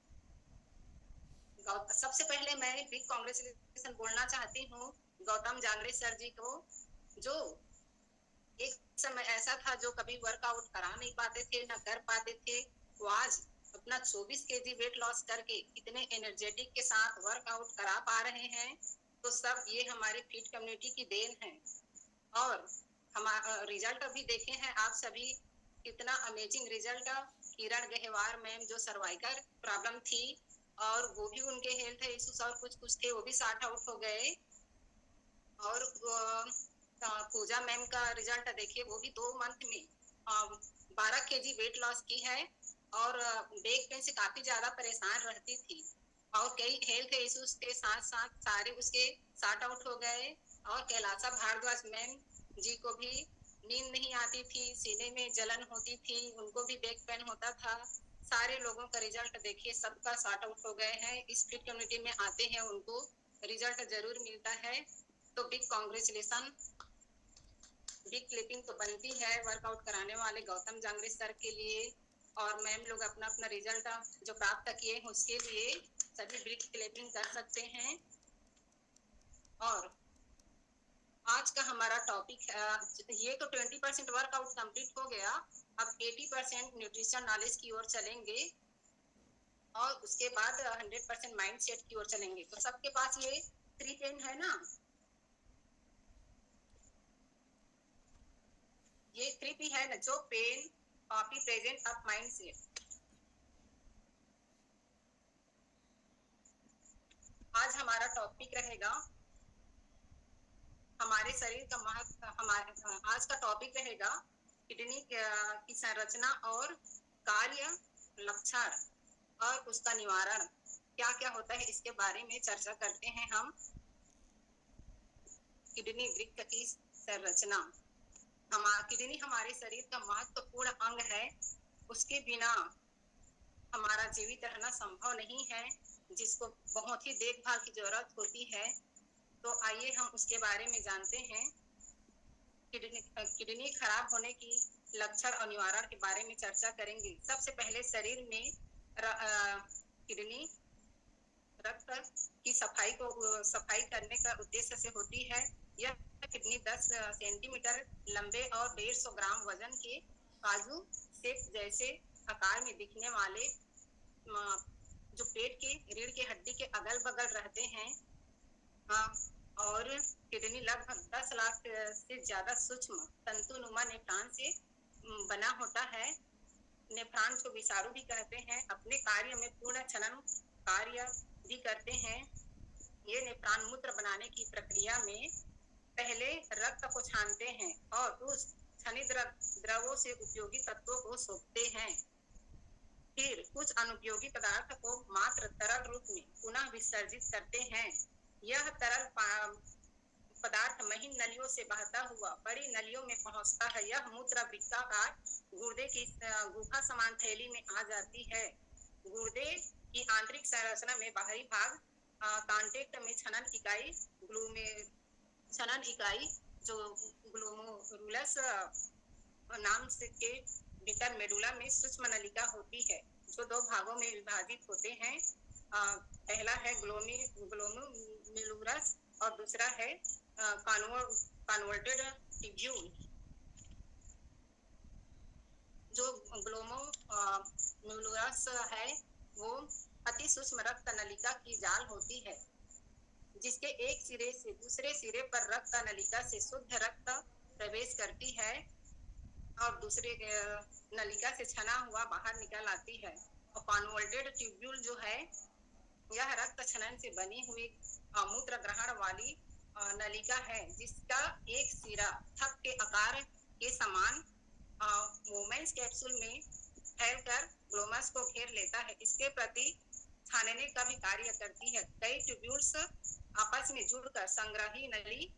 सबसे पहले मैं बिग कांग्रेचुलेशन बोलना चाहती हूँ गौतम जांगड़े सर जी को, जो एक समय ऐसा था जो कभी वर्कआउट करा नहीं पाते थे, ना कर पाते थे। वो आज अपना 24 केजी वेट लॉस करके इतने एनर्जेटिक के साथ वर्कआउट करा पा रहे हैं। तो सब ये हमारे फिट कम्युनिटी की देन है। और हमारा रिजल्ट अभी देखे हैं आप सभी, कितना अमेजिंग रिजल्ट। किरण गहवार मैम जो सर्वाइकल प्रॉब्लम थी और वो भी उनके हेल्थ इश्यूज और कुछ थे, वो भी सॉर्ट आउट हो गए। और पूजा मैम का रिजल्ट देखिए, वो भी 2 मंथ में 12 केजी वेट लॉस की है और बैक पेन से काफी ज्यादा परेशान रहती थी और कई हेल्थ इश्यूज के साथ साथ सारे उसके सॉर्ट आउट हो गए। और कैलासा भारद्वाज मैम जी को भी नींद नहीं आती थी, सीने में जलन होती थी, उनको भी बैक पेन होता था। सारे लोगों का रिजल्ट देखिए, सबका सॉर्ट आउट हो गए हैं। इस फिट कम्युनिटी में आते हैं उनको रिजल्ट जरूर मिलता है। तो बिग कांग्रेचुलेशन। बिग क्लिपिंग तो बनती है वर्कआउट कराने वाले गौतम जांगड़े सर के लिए, और मैम लोग अपना अपना रिजल्ट जो प्राप्त किए हैं उसके लिए सभी बिग क्लिपिंग कर सकते हैं। और आज का हमारा टॉपिक ये तो 20% वर्कआउट कंप्लीट हो गया। अब 80% न्यूट्रिशन नॉलेज की ओर चलेंगे और उसके बाद 100% माइंड सेट की ओर चलेंगे। तो सबके पास ये 3 पेन है ना? ये 3P है ना, जो pen, copy, present of mind set. आज हमारा टॉपिक रहेगा हमारे शरीर का महत्व। हमारे आज का टॉपिक रहेगा किडनी की संरचना और कार्य, लक्षण और उसका निवारण क्या क्या होता है, इसके बारे में चर्चा करते हैं हम। किडनी वृक्क की संरचना। किडनी हमारे शरीर का महत्वपूर्ण अंग है। उसके बिना हमारा जीवित रहना संभव नहीं है, जिसको बहुत ही देखभाल की जरूरत होती है। तो आइए हम उसके बारे में जानते हैं। किडनी खराब होने की लक्षण और निवारण के बारे में चर्चा करेंगे। सबसे पहले शरीर में किडनी रक्त की सफाई करने का उद्देश्य से होती है। यह किडनी 10 सेंटीमीटर लंबे और 150 ग्राम वजन के काजू सेब जैसे आकार में दिखने वाले जो पेट के रीढ़ की हड्डी के अगल बगल रहते हैं। और किडनी लगभग 10 लाख से ज्यादा सूक्ष्म तंतुनुमा नेफ्रॉन से बना होता है। नेफ्रॉन को विषाणु भी कहते हैं। अपने कार्य में पूर्ण छनन कार्य भी करते हैं। ये नेफ्रॉन मूत्र बनाने की प्रक्रिया में पहले रक्त को छानते हैं और उस छनित द्रवों से उपयोगी तत्वों को सोखते हैं। फिर कुछ अनुपयोगी पदार्थ को मात्र तरल रूप में पुनः विसर्जित करते हैं। यह तरल पदार्थ महीन नलियों से बहता हुआ बड़ी नलियों में पहुंचता है। यह मूत्र वृत्ताकार गुर्दे की गुफा समान थैली में आ जाती है। गुर्दे की आंतरिक संरचना में बाहरी भाग कांटेक्ट में छनन इकाई जो ग्लोमेरुलस नाम से के भीतर मेडुला में सूक्ष्म नलिका होती है, जो 2 भागों में विभाजित होते हैं। पहला है ग्लोमेरुलस और दूसरा है कन्वर्टेड ट्यूब्यूल। जो ग्लोमेरुलस है वो अति सूक्ष्म रक्त नलिका की जाल होती है, जिसके एक सिरे से दूसरे सिरे पर रक्त नलिका से शुद्ध रक्त प्रवेश करती है और दूसरे नलिका से छना हुआ बाहर निकल आती है। और कन्वर्टेड ट्यूब्यूल जो है, यह रक्त छनन से बनी हुई मूत्र ग्रहण वाली नलिका है, जिसका एक सिरा थप के आकार के समान वोमेन्स कैप्सूल में फैलकर ग्लोमस को घेर लेता है। इसके प्रति छानने का भी कार्य करती है। कई ट्यूब्यूल्स आपस में जुड़कर संग्राही नली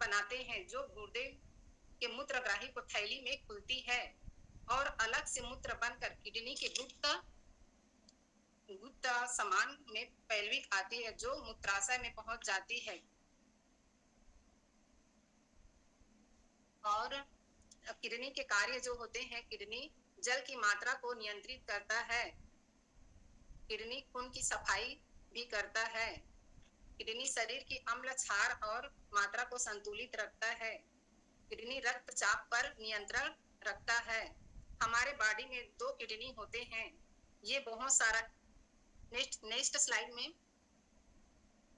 बनाते हैं, जो गुर्दे के मूत्रग्राही को थैली में खुलती है और अलग से मूत्र बनकर किडनी के गुप्त समान में पैल्विक आती है, जो मूत्राशय में पहुंच जाती है। और किडनी के कार्य जो होते हैं, किडनी जल की मात्रा को नियंत्रित करता है। किडनी खून की सफाई भी करता है। किडनी शरीर की अम्ल क्षार और मात्रा को संतुलित रखता है। किडनी रक्तचाप पर नियंत्रण रखता है। हमारे बॉडी में 2 किडनी होते हैं। ये बहुत सारा नेक्स्ट स्लाइड में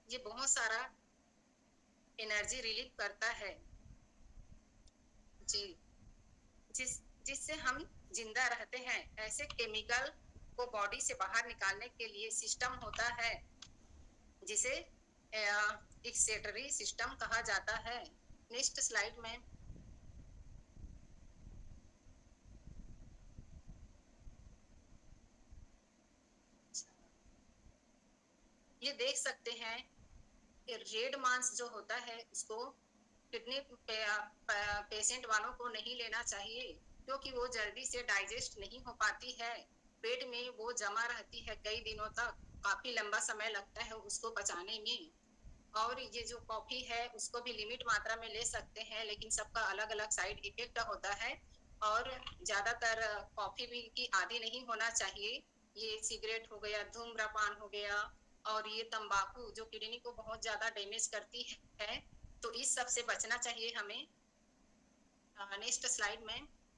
ये बहुत सारा एनर्जी रिलीज करता है जी, जिससे हम जिंदा रहते हैं। ऐसे केमिकल को बॉडी से बाहर निकालने के लिए सिस्टम होता है, जिसे एक्सक्रीटरी सिस्टम कहा जाता है। नेक्स्ट स्लाइड में ये देख सकते हैं कि रेड मांस जो होता है, उसको किडनी पेशेंट वालों को नहीं लेना चाहिए, क्योंकि वो जल्दी से डाइजेस्ट नहीं हो पाती है। पेट में वो जमा रहती है कई दिनों तक, काफी लंबा समय लगता है उसको पचाने में। और ये जो कॉफी है, उसको भी लिमिट मात्रा में ले सकते हैं, लेकिन सबका अलग अलग साइड इफेक्ट होता है। और ज्यादातर कॉफी भी की आदी नहीं होना चाहिए। ये सिगरेट हो गया, धूम्रपान हो गया, और ये तंबाकू जो किडनी को बहुत ज्यादा डैमेज करती है, तो इस सब से बचना चाहिए हमें। नेक्स्ट स्लाइड में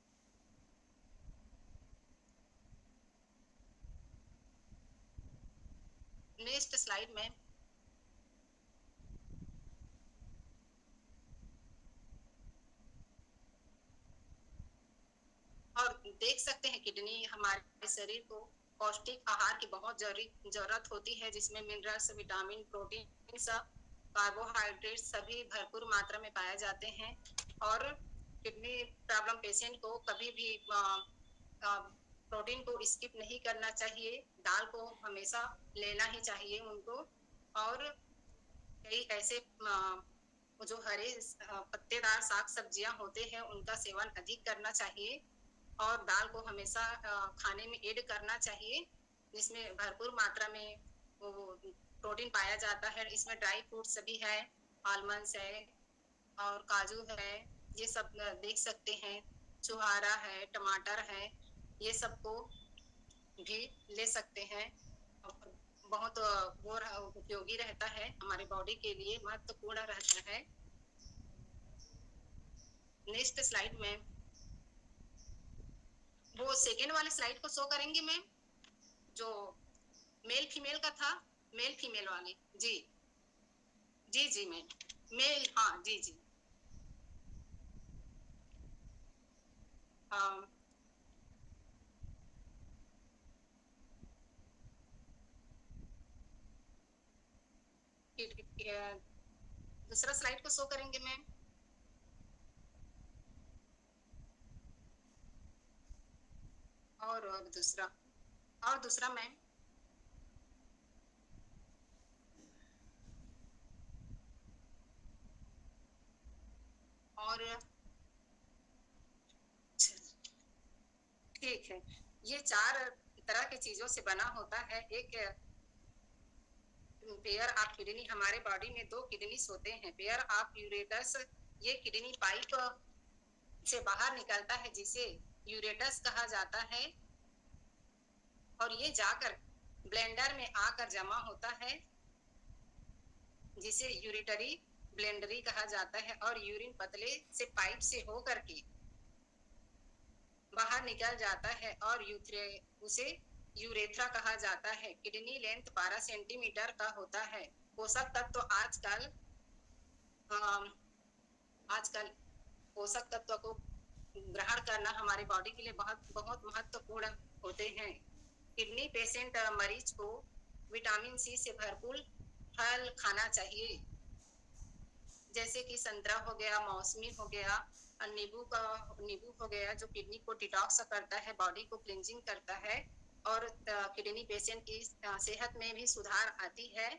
देख सकते हैं किडनी हमारे शरीर को पौष्टिक आहार की बहुत जरूरत होती है, जिसमें मिनरल्स, विटामिन, प्रोटीन, सब कार्बोहाइड्रेट सभी भरपूर मात्रा में पाए जाते हैं। और किडनी प्रॉब्लम पेशेंट को कभी भी प्रोटीन को स्किप नहीं करना चाहिए, दाल को हमेशा लेना ही चाहिए उनको। और कई ऐसे जो हरे पत्तेदार साग सब्जियां होते हैं उनका सेवन अधिक करना चाहिए, और दाल को हमेशा खाने में ऐड करना चाहिए, जिसमें भरपूर मात्रा में वो प्रोटीन पाया जाता है। इसमें ड्राई फ्रूट्स भी है, आलमंड्स है और काजू है, ये सब देख सकते हैं, छुहारा है, टमाटर है, ये सबको भी ले सकते हैं। बहुत वो उपयोगी रहता है, हमारे बॉडी के लिए महत्वपूर्ण रहता है। नेक्स्ट स्लाइड में वो सेकेंड वाले स्लाइड को शो करेंगे मैम, जो मेल फीमेल का था, मेल फीमेल वाले। जी जी जी मैम, मेल, हाँ जी जी। दूसरा स्लाइड को शो करेंगे मैम। और दूसरा मैम, और ठीक है, ये 4 तरह की चीजों से बना होता है। एक पेयर ऑफ किडनी, हमारे बॉडी में 2 किडनीज होते हैं। पेयर ऑफ यूरेटस, ये किडनी पाइप से बाहर निकलता है जिसे यूरेटस कहा जाता है, और ये जाकर ब्लेंडर में आकर जमा होता है जिसे यूरिटरी ब्लेंडरी कहा जाता है। और यूरिन पतले से पाइप से होकर के बाहर निकल जाता है और उसे यूरेथ्रा कहा जाता है। किडनी लेंथ 12 सेंटीमीटर का होता है। पोषक तत्व तो आजकल पोषक तत्व को ग्रहण करना हमारे बॉडी के लिए बहुत बहुत महत्वपूर्ण होते हैं। किडनी पेशेंट मरीज को विटामिन सी से भरपूर फल खाना चाहिए, जैसे कि संतरा हो गया, मौसमी हो गया, नींबू हो गया, जो किडनी को डिटॉक्स करता है, बॉडी को क्लींजिंग करता है, और किडनी पेशेंट की सेहत में भी सुधार आती है,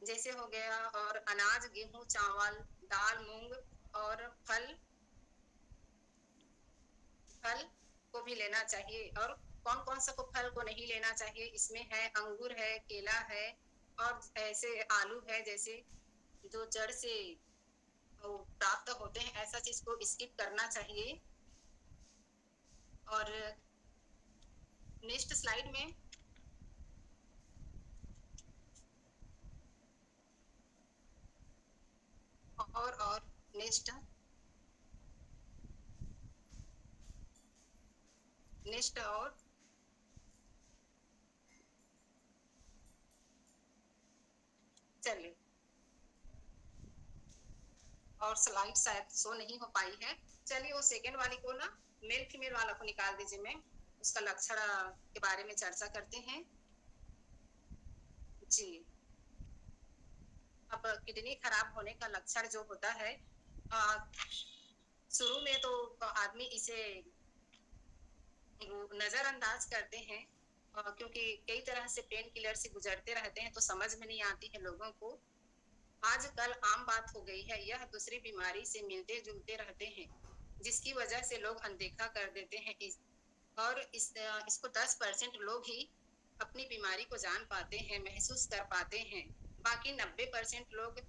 जैसे हो गया। और अनाज, गेहूं, चावल, दाल, मूंग और फल को भी लेना चाहिए। और कौन कौन सा फल को नहीं लेना चाहिए, इसमें है अंगूर है, केला है, और ऐसे आलू है, जैसे जो जड़ से प्राप्त होते हैं, ऐसा चीज को स्किप करना चाहिए। और नेक्स्ट स्लाइड में और नेक्स्ट और चलिए, और स्लाइड शायद शो नहीं हो पाई है। चलिए वो सेकेंड वाली को ना, मेल फीमेल वाला को निकाल दीजिए मैम, उसका लक्षण के बारे में चर्चा करते हैं। जी, अब किडनी खराब होने का लक्षण जो होता है, शुरू में तो आदमी इसे नजरअंदाज करते हैं, क्योंकि कई तरह से पेन किलर से गुजरते रहते हैं, तो समझ में नहीं आती है लोगों को। आजकल आम बात हो गई है, यह दूसरी बीमारी से मिलते जुलते रहते हैं, जिसकी वजह से लोग अनदेखा कर देते हैं। इसको 10% लोग ही अपनी बीमारी को जान पाते हैं, महसूस कर पाते हैं। बाकी 90% लोग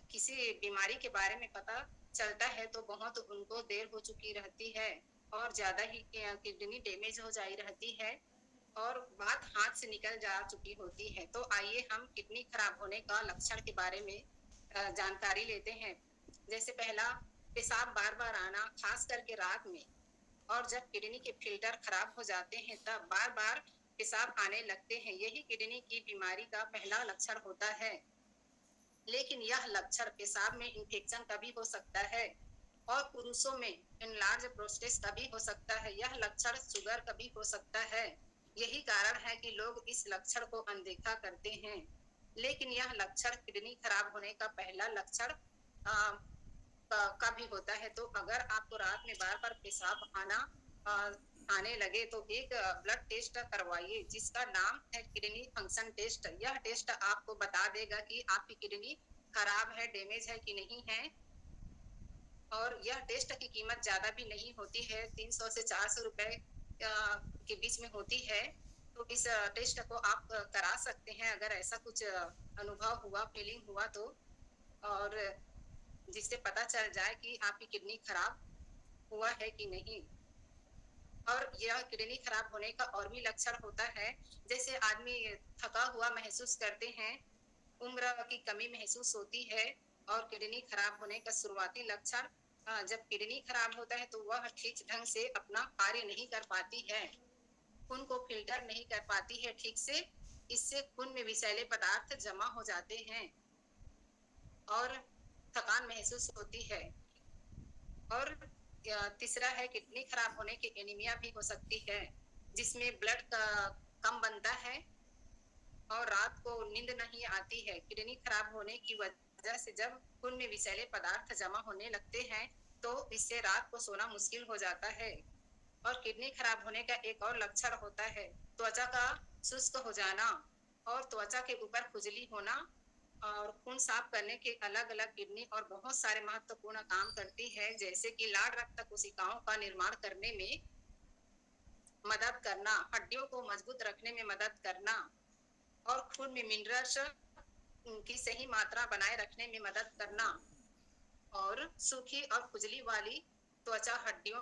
किसी बीमारी के बारे में पता चलता है तो बहुत उनको देर हो चुकी रहती है, और ज्यादा ही किडनी डैमेज हो जाई रहती है, और बात हाथ से निकल जा चुकी होती है। तो आइए हम किडनी खराब होने का लक्षण के बारे में जानकारी लेते हैं। जैसे पहला, पेशाब बार बार आना, खास करके रात में, और जब किडनी के फिल्टर खराब हो जाते हैं तब बार बार पेशाब आने लगते हैं। यही किडनी की बीमारी का पहला लक्षण होता है। लेकिन यह लक्षण पेशाब में इंफेक्शन का भी हो सकता है। और पुरुषों में एनलार्ज प्रोस्टेट का भी हो सकता है। यह लक्षण शुगर का भी हो सकता है। यही कारण है कि लोग इस लक्षण को अनदेखा करते हैं, लेकिन यह लक्षण किडनी खराब होने का पहला लक्षण का भी होता है। तो अगर आपको रात में बार बार पेशाब आने लगे तो एक ब्लड टेस्ट करवाइए जिसका नाम है किडनी फंक्शन टेस्ट। यह टेस्ट आपको बता देगा कि आपकी किडनी खराब है, डैमेज है कि नहीं है। और यह टेस्ट की कीमत ज्यादा भी नहीं होती है, 300 से 400 रुपए के बीच में होती है। तो इस टेस्ट को आप करा सकते हैं अगर ऐसा कुछ अनुभव हुआ, फीलिंग हुआ तो, और जिससे पता चल जाए कि आपकी किडनी खराब हुआ है कि नहीं। और यह किडनी खराब होने का और भी लक्षण होता है, जैसे आदमी थका हुआ महसूस करते हैं, उम्र की कमी महसूस होती है। और किडनी खराब होने का शुरुआती लक्षण, जब किडनी खराब होता है तो वह ठीक ढंग से अपना कार्य नहीं कर पाती है, खून को फिल्टर नहीं कर पाती है ठीक से। इससे खून में विषैले पदार्थ जमा हो जाते हैं और थकान महसूस होती है। और तीसरा है किडनी खराब होने की एनीमिया भी हो सकती है, जिसमें ब्लड कम बनता है और रात को नींद नहीं आती है। किडनी खराब होने की वजह से जब खून में विषैले पदार्थ जमा होने लगते हैं तो इससे रात को सोना मुश्किल हो जाता है। और किडनी खराब होने का एक और लक्षण होता है त्वचा का शुष्क हो जाना और त्वचा के ऊपर खुजली होना। और खून साफ करने के अलग अलग किडनी और बहुत सारे महत्वपूर्ण काम करती है, जैसे कि लाल रक्त कोशिकाओं का निर्माण करने में मदद करना, हड्डियों को मजबूत रखने में मदद करना और खून में मिनरल्स की सही मात्रा बनाए रखने में मदद करना। और सूखी और खुजली वाली त्वचा हड्डियों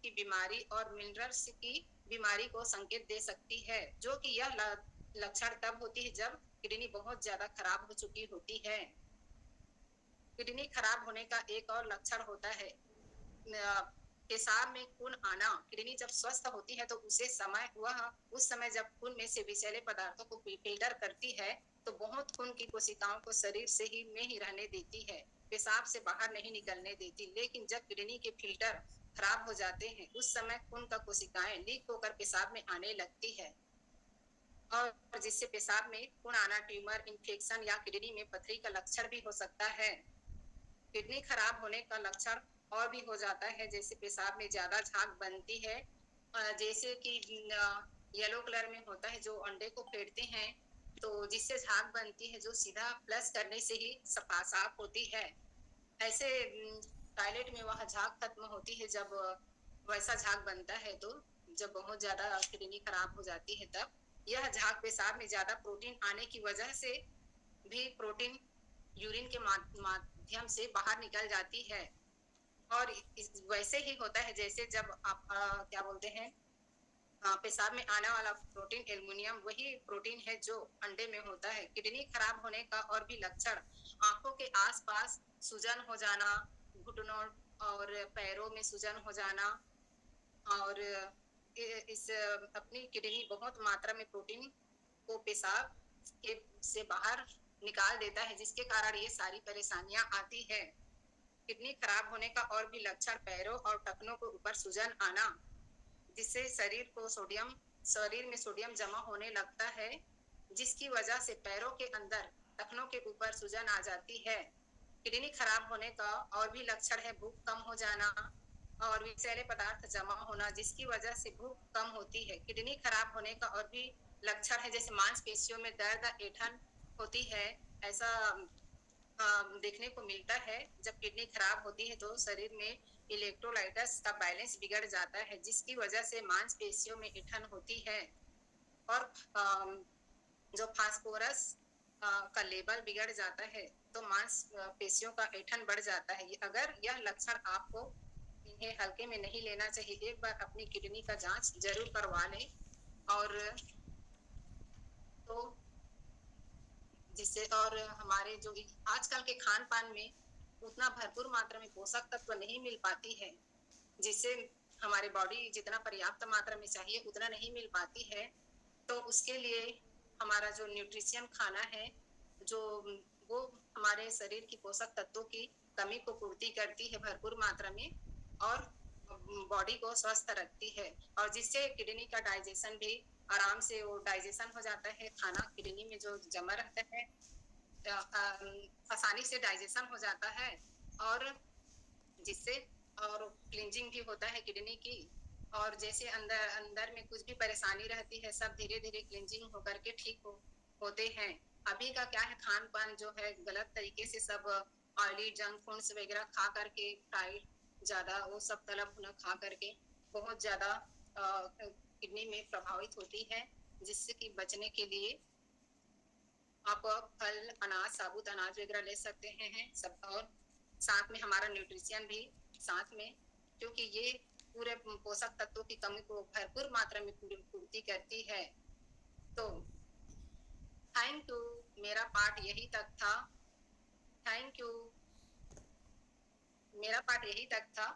की बीमारी और मिनरल्स की बीमारी को संकेत दे सकती है, जो कि यह लक्षण तब होती है जब किडनी बहुत ज्यादा खराब हो चुकी होती है। किडनी खराब होने का एक और लक्षण होता है पेशाब में खून आना। किडनी जब स्वस्थ होती है तो उस समय जब खून में से विषैले पदार्थों को फिल्टर करती है तो बहुत खून की कोशिकाओं को शरीर से ही में ही रहने देती है, पेशाब से बाहर नहीं निकलने देती। लेकिन जब किडनी के फिल्टर खराब हो जाते हैं उस समय खून का कोशिकाएं लीक होकर पेशाब में आने लगती है और जिससे पेशाब में खून आना ट्यूमर, इन्फेक्शन या किडनी में पथरी का लक्षण भी हो सकता है। किडनी खराब होने का लक्षण और भी हो जाता है, जैसे पेशाब में ज्यादा झाग बनती है, जैसे कि येलो कलर में होता है जो अंडे को फेंटते हैं तो जिससे झाग बनती है, जो सीधा फ्लश करने से ही साफ होती है। ऐसे टॉयलेट में वह झाग खत्म होती है जब वैसा झाग बनता है। तो जब बहुत ज्यादा किडनी खराब हो जाती है तब यह झाग पेशाब में ज्यादा प्रोटीन आने की वजह से भी प्रोटीन यूरिन के माध्यम से बाहर निकल जाती है। और वैसे ही होता है जैसे जब आप क्या बोलते हैं पेशाब में आने वाला प्रोटीन एल्युमिनियम वही प्रोटीन है जो अंडे में होता है। किडनी खराब होने का और भी लक्षण आंखों के आसपास सूजन हो जाना, घुटनों और पैरों में सूजन हो जाना। और इस अपनी किडनी बहुत मात्रा में प्रोटीन को पेशाब से बाहर निकाल देता है, जिसके कारण ये सारी परेशानियां आती है। किडनी खराब होने का और भी लक्षण पैरों और टखनों के ऊपर सूजन आना, जिससे शरीर में सोडियम जमा होने लगता है, जिसकी वजह से पैरों के अंदर टखनों के ऊपर सूजन आ जाती है। किडनी खराब होने का और भी लक्षण है भूख कम हो जाना और विषैले पदार्थ जमा होना, जिसकी वजह से भूख कम होती है। किडनी खराब होने का और भी लक्षण है जैसे मांसपेशियों में दर्द, ऐंठन होती है। ऐसा देखने को मिलता है जब किडनी खराब होती है तो शरीर में इलेक्ट्रोलाइट्स का बैलेंस बिगड़ जाता है, जिसकी वजह से मांसपेशियों में ऐंठन होती है और जो फास्फोरस का लेवल बिगड़ जाता है तो मांसपेशियों का ऐंठन बढ़ जाता है। अगर यह लक्षण आपको इन्हें हल्के में नहीं लेना चाहिए, एक बार अपनी किडनी का जांच जरूर करवा लें। और तो जिससे और हमारे जो आजकल के खान पान में उतना भरपूर मात्रा में पोषक तत्व नहीं मिल पाती है, जिससे हमारे बॉडी जितना पर्याप्त मात्रा में चाहिए उतना नहीं मिल पाती है। तो उसके लिए हमारा जो न्यूट्रिशियन खाना है जो वो हमारे शरीर की पोषक तत्वों की कमी को पूर्ति करती है भरपूर मात्रा में और बॉडी को स्वस्थ रखती है, और जिससे किडनी का डाइजेशन भी आराम से वो डाइजेशन हो जाता है। खाना किडनी में जो जमा रहता है आसानी से डाइजेशन हो जाता है, और जिससे और क्लींजिंग भी होता है किडनी की, और जैसे अंदर अंदर में कुछ भी परेशानी रहती है सब धीरे धीरे क्लींजिंग होकर के ठीक होते हैं। अभी का क्या है, खान पान जो है गलत तरीके से सब ऑयली जंक फूड्स वगैरह खा करके, फ्राइड ज्यादा वो सब तलब भुना खा करके बहुत ज्यादा किडनी में प्रभावित होती है, जिससे कि बचने के लिए आप फल, अनाज, साबुत अनाज वगैरह ले सकते हैं सब, और साथ में हमारा न्यूट्रिशन भी साथ में, क्योंकि ये पूरे पोषक तत्वों की कमी को भरपूर मात्रा में पूर्ति करती है। तो थैंक यू, मेरा पार्ट यही तक था। थैंक यू, मेरा पार्ट यही तक था।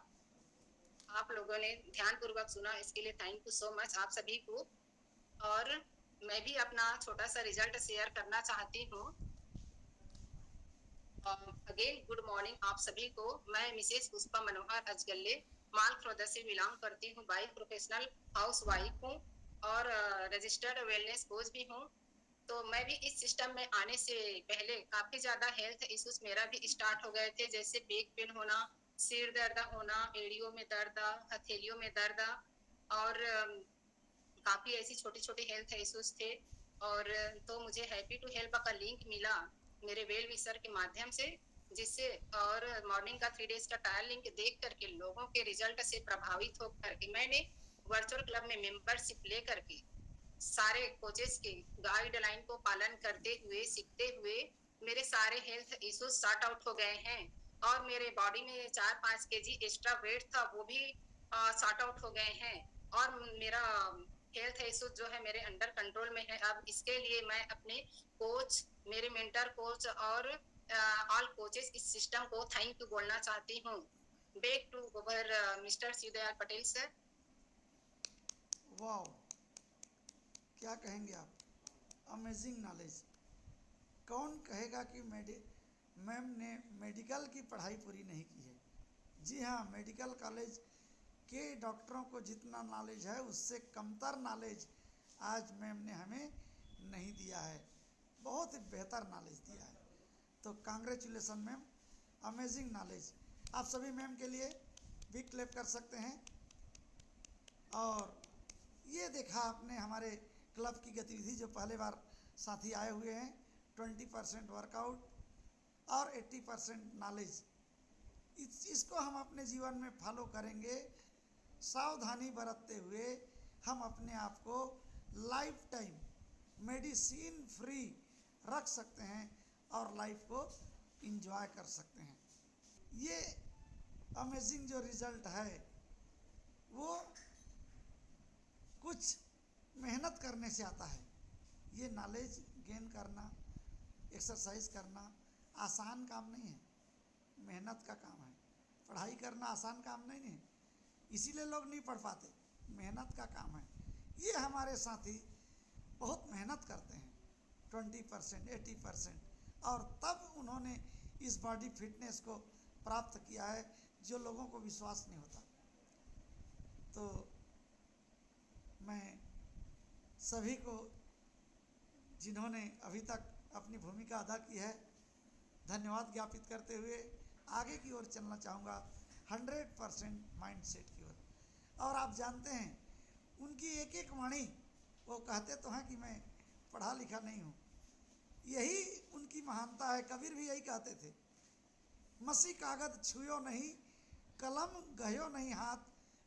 आप लोगों ने ध्यान पूर्वक सुना, इसके लिए थैंक यू सो मच आप सभी को। और मैं भी अपना छोटा सा रिजल्ट शेयर करना चाहती हूँ। अगेन गुड मॉर्निंग आप सभी को। मैं मिसेस पुष्पा मनोहर अजगल्ले मालखरौदा से बिलोंग करती हूँ। बाई प्रोफेशनल हाउस वाइफ हूँ और रजिस्टर्ड वेलनेस कोच भी हूँ। तो मैं भी इस सिस्टम में आने से पहले काफी ज्यादा हेल्थ इश्यूज मेरा भी स्टार्ट हो गए थे, जैसे बैक पेन होना, सिर दर्द होना, एड़ियों में दर्द, हथेलियों में दर्द, और काफी ऐसी छोटी छोटी हेल्थ इश्यूज थे। और तो मुझे हैप्पी टू हेल्प का लिंक मिला मेरे वेल विशर के माध्यम से, जिससे और मॉर्निंग का 3 डेज का ट्रायल लिंक देख करके लोगों के रिजल्ट से प्रभावित होकर के मैंने वर्चुअल क्लब में मेंबरशिप लेकर के सारे कोचेस के गाइडलाइन को पालन करते हुए, सीखते हुए मेरे सारे हेल्थ इश्यूज सॉर्ट आउट हो गए हैं, और मेरे बॉडी में 4-5 केजी एक्स्ट्रा वेट था वो भी सॉर्ट आउट हो गए हैं, और मेरा हेल्थ इश्यूज जो है मेरे अंडर कंट्रोल में है। अब इसके लिए मैं अपने कोच, मेरे मेंटर कोच और ऑल कोचेस इस सिस्टम को थैंक यू बोलना चाहती हूँ। Back to over mister Shivdayal Patel sir. वाह, क्या कहेंगे आप, अमेजिंग नॉलेज। कौन कहेगा कि मैम ने मेडिकल की पढ़ाई पूरी नहीं की है। जी हाँ, मेडिकल कॉलेज के डॉक्टरों को जितना नॉलेज है उससे कमतर नॉलेज आज मैम ने हमें नहीं दिया है, बहुत ही बेहतर नॉलेज दिया है। तो कांग्रेचुलेसन मैम, अमेजिंग नॉलेज। आप सभी मैम के लिए बिग क्लैप कर सकते हैं। और ये देखा आपने हमारे क्लब की गतिविधि, जो पहले बार साथी आए हुए हैं, 20% वर्कआउट और 80% नॉलेज, इसको हम अपने जीवन में फॉलो करेंगे। सावधानी बरतते हुए हम अपने आप को लाइफ टाइम मेडिसिन फ्री रख सकते हैं और लाइफ को एंजॉय कर सकते हैं। ये अमेजिंग जो रिजल्ट है वो कुछ मेहनत करने से आता है। ये नॉलेज गेन करना, एक्सरसाइज करना आसान काम नहीं है, मेहनत का काम है। पढ़ाई करना आसान काम नहीं है, इसीलिए लोग नहीं पढ़ पाते, मेहनत का काम है। ये हमारे साथी बहुत मेहनत करते हैं, 20%, 80%, और तब उन्होंने इस बॉडी फिटनेस को प्राप्त किया है जो लोगों को विश्वास नहीं होता। तो मैं सभी को जिन्होंने अभी तक अपनी भूमिका अदा की है धन्यवाद ज्ञापित करते हुए आगे की ओर चलना चाहूँगा, 100% माइंडसेट की ओर। और आप जानते हैं उनकी एक एक वाणी, वो कहते तो हैं कि मैं पढ़ा लिखा नहीं हूँ, यही उनकी महानता है। कबीर भी यही कहते थे, मसी कागज छुयो नहीं, कलम गयो नहीं हाथ,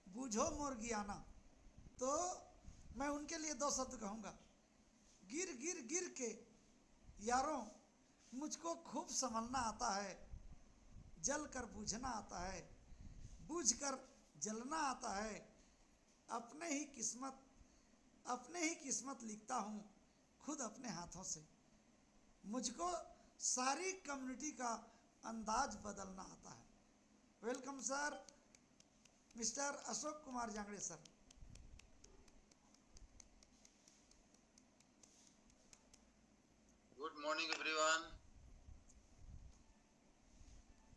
बूझो मोर ज्ञाना। तो मैं उनके लिए 2 शब्द कहूँगा, गिर गिर गिर के यारों मुझको खूब संभलना आता है, जल कर बूझना आता है, बूझ कर जलना आता है, अपने ही किस्मत लिखता हूँ खुद अपने हाथों से, मुझको सारी कम्युनिटी का अंदाज बदलना आता है। Welcome sir, mister Ashok Kumar Jangde sir. Good morning everyone.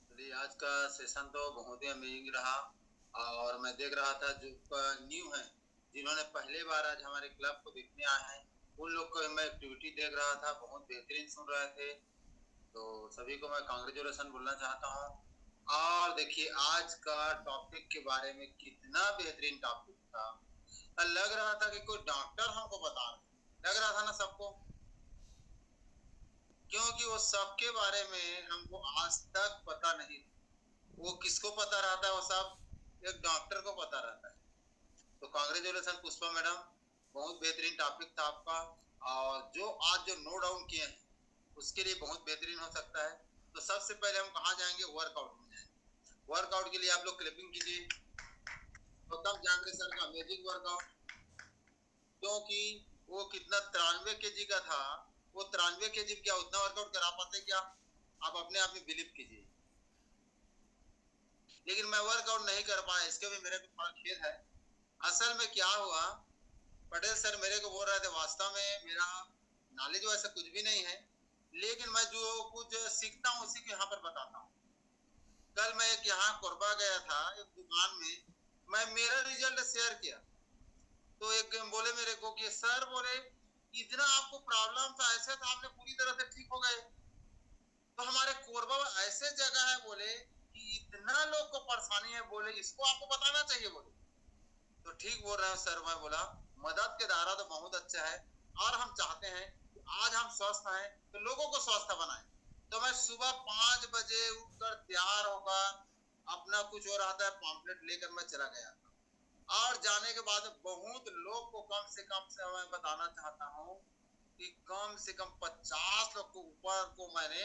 चलिए आज का सेशन तो बहुत ही अमेजिंग रहा और मैं देख रहा था जो न्यू है, जिन्होंने पहले बार आज हमारे क्लब को देखने आए हैं, उन लोग को मैं एक्टिविटी देख रहा था, बहुत बेहतरीन सुन रहे थे। तो सभी को मैं कांग्रेचुलेसन बोलना चाहता हूँ। और देखिए आज का टॉपिक के बारे में कितना बेहतरीन टॉपिक था। लग रहा था कि कोई डॉक्टर हमको बता रहे, लग रहा था ना सबको, क्योंकि वो सबके बारे में हमको आज तक पता नहीं। वो किसको पता रहता है? वो सब एक डॉक्टर को पता रहता है। तो कांग्रेचुलेसन पुष्पा मैडम, बहुत बेहतरीन टॉपिक था आपका, और जो आज जो नोट डाउन किए हैं उसके लिए बहुत बेहतरीन हो सकता है। तो सबसे पहले हम कहाँ जाएंगे? वर्कआउट में जाएंगे। वर्कआउट के लिए आप लोग क्लिपिंग कीजिए। गौतम जांगरे सर का अमेजिंग वर्कआउट, क्योंकि वो कितना 93 kg का था, वो 93 kg क्या उतना वर्कआउट करा पाते क्या? आप अपने आप में बिलीव कीजिए। लेकिन मैं वर्कआउट नहीं कर पाया, इसके भी मेरे को थोड़ा खेद है। असल में क्या हुआ, पटेल सर मेरे को बोल रहे थे, वास्तव में मेरा नॉलेज वैसा कुछ भी नहीं है, लेकिन मैं जो कुछ सीखता हूँ उसी को यहाँ पर बताता हूँ। कल मैं एक यहाँ कोरबा गया था, एक दुकान में मैं मेरा रिजल्ट शेयर किया, तो एक बोले मेरे को कि सर बोले इतना आपको प्रॉब्लम था, ऐसे तो आपने पूरी तरह से ठीक हो गए। तो हमारे कोरबा ऐसे जगह है बोले कि इतना लोग को परेशानी है, बोले इसको आपको बताना चाहिए। बोले तो ठीक बोल रहे हैं सर। मैं बोला मदद के दायरा तो बहुत अच्छा है, और हम चाहते हैं कि आज हम स्वस्थ हैं तो लोगों को स्वस्थ बनाएं। तो मैं सुबह 5 बजे उठकर तैयार होकर अपना कुछ हो रहा था पॉम्पलेट लेकर मैं चला गया, और जाने के बाद बहुत लोग को कम से मैं बताना चाहता हूँ कि कम से कम 50 लोग को ऊपर को मैंने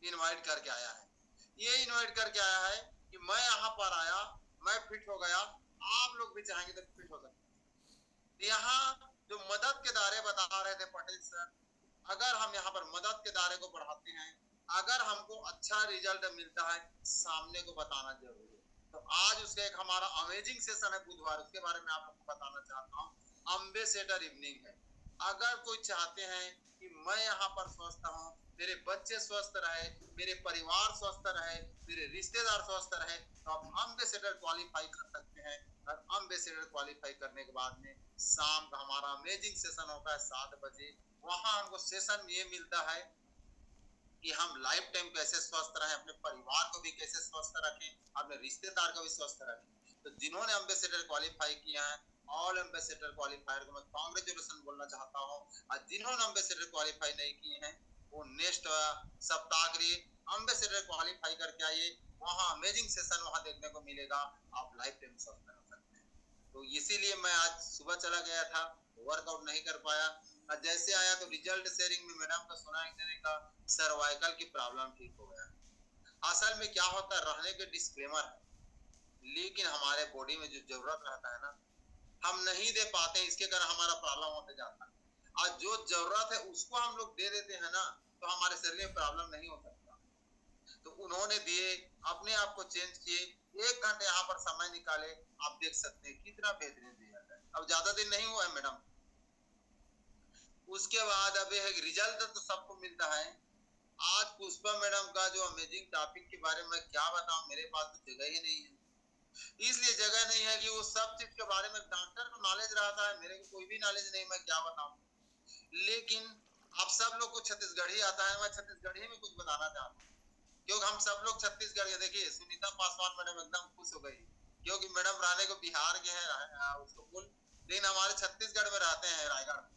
इनवाइट करके आया है। ये इनवाइट करके आया है कि मैं यहाँ पर आया, मैं फिट हो गया, आप लोग भी चाहेंगे तो फिट हो सकते। यहाँ जो मदद के दायरे बता रहे थे पटेल सर, अगर हम यहाँ पर मदद के दायरे को बढ़ाते हैं, अगर हमको अच्छा रिजल्ट मिलता है, सामने को बताना जरूरी है। तो आज उसका एक हमारा अमेजिंग सेशन है बुधवार, उसके बारे में आप लोग को बताना चाहता हूँ। अम्बेसेडर इवनिंग है। अगर कोई चाहते हैं कि मैं यहाँ पर स्वस्थ हूँ, मेरे बच्चे स्वस्थ रहे, मेरे परिवार स्वस्थ रहे, मेरे रिश्तेदार स्वस्थ रहे, तो आप अम्बेसेडर क्वालिफाई कर सकते हैं। और अम्बेसेडर क्वालिफाई करने के बाद में शाम का हमारा अमेजिंग सेशन होता है 7 बजे। वहां हमको सेशन ये मिलता है कि हम लाइफ टाइम कैसे स्वस्थ रहें, अपने परिवार को भी कैसे स्वस्थ रखें, अपने रिश्तेदार को भी स्वस्थ रखें। तो जिन्होंने अम्बेसेडर क्वालिफाई किया है, ऑल एम्बेसडर क्वालिफायर को मैं कांग्रेचुलेसन बोलना चाहता हूँ। और जिन्होंने अम्बेसडर क्वालिफाई नहीं किए हैं, वो नेक्स्ट सप्ताह के लिए अम्बेसडर क्वालिफाई करके आइए। वहाँ अमेजिंग सेशन वहाँ देखने को मिलेगा, आप लाइफ टाइम स्वस्थ रह सकते हैं। तो इसीलिए मैं आज सुबह चला गया था, वर्कआउट नहीं कर पाया। और जैसे आया तो रिजल्ट शेयरिंग में मैडम का सुना देने का, सर्वाइकल की प्रॉब्लम ठीक हो गया। असल में क्या होता है, रहने के डिस्क्लेमर है, लेकिन हमारे बॉडी में जो जरूरत रहता है ना, हम नहीं दे पाते, इसके कारण हमारा प्रॉब्लम होते जाता है। और जो जरूरत है उसको हम लोग दे देते हैं ना, तो हमारे शरीर में प्रॉब्लम नहीं हो सकता। तो उन्होंने दिए, अपने आप को चेंज किए, 1 घंटे यहाँ पर समय निकाले, आप देख सकते हैं कितना बेहतरीन रिजल्ट है। अब ज्यादा दिन नहीं हुआ है मैडम। उसके बाद अब एक रिजल्ट तो सबको मिलता है। आज पुष्पा मैडम का जो अमेजिंग टॉपिक के बारे में क्या बताऊं, मेरे पास तो जगह ही नहीं है। इसलिए जगह नहीं है कि वो सब चीज के बारे में डॉक्टर को नॉलेज रहता है, मेरे को कोई भी नॉलेज नहीं, मैं क्या बताऊं। लेकिन आप सब लोग को छत्तीसगढ़ी आता है, मैं छत्तीसगढ़ी में कुछ बताना चाहता हूँ, क्योंकि हम सब लोग छत्तीसगढ़ के। देखिए सुनीता पासवान मैडम एकदम खुश हो गई, क्योंकि मैडम रहने को बिहार के हैं उसको कुल, लेकिन हमारे छत्तीसगढ़ में रहते हैं, रायगढ़ में।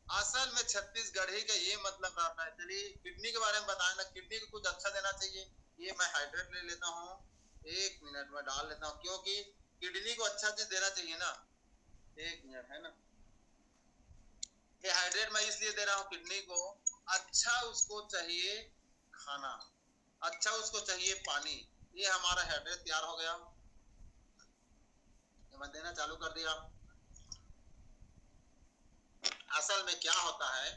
असल में छत्तीसगढ़ी का ये मतलब रहता है। चलिए किडनी के बारे में बताएं ना, किडनी को कुछ अच्छा देना चाहिए। ये मैं हाइड्रेट ले लेता हूँ, 1 मिनट में डाल लेता हूँ, क्योंकि किडनी को अच्छा चीज देना चाहिए ना। 1 मिनट है ना, ये हाइड्रेट मैं इसलिए दे रहा हूँ, किडनी को अच्छा उसको चाहिए खाना, अच्छा उसको चाहिए पानी। ये हमारा हाइड्रेट तैयार हो गया, ये मैं देना चालू कर दिया। असल में क्या होता है,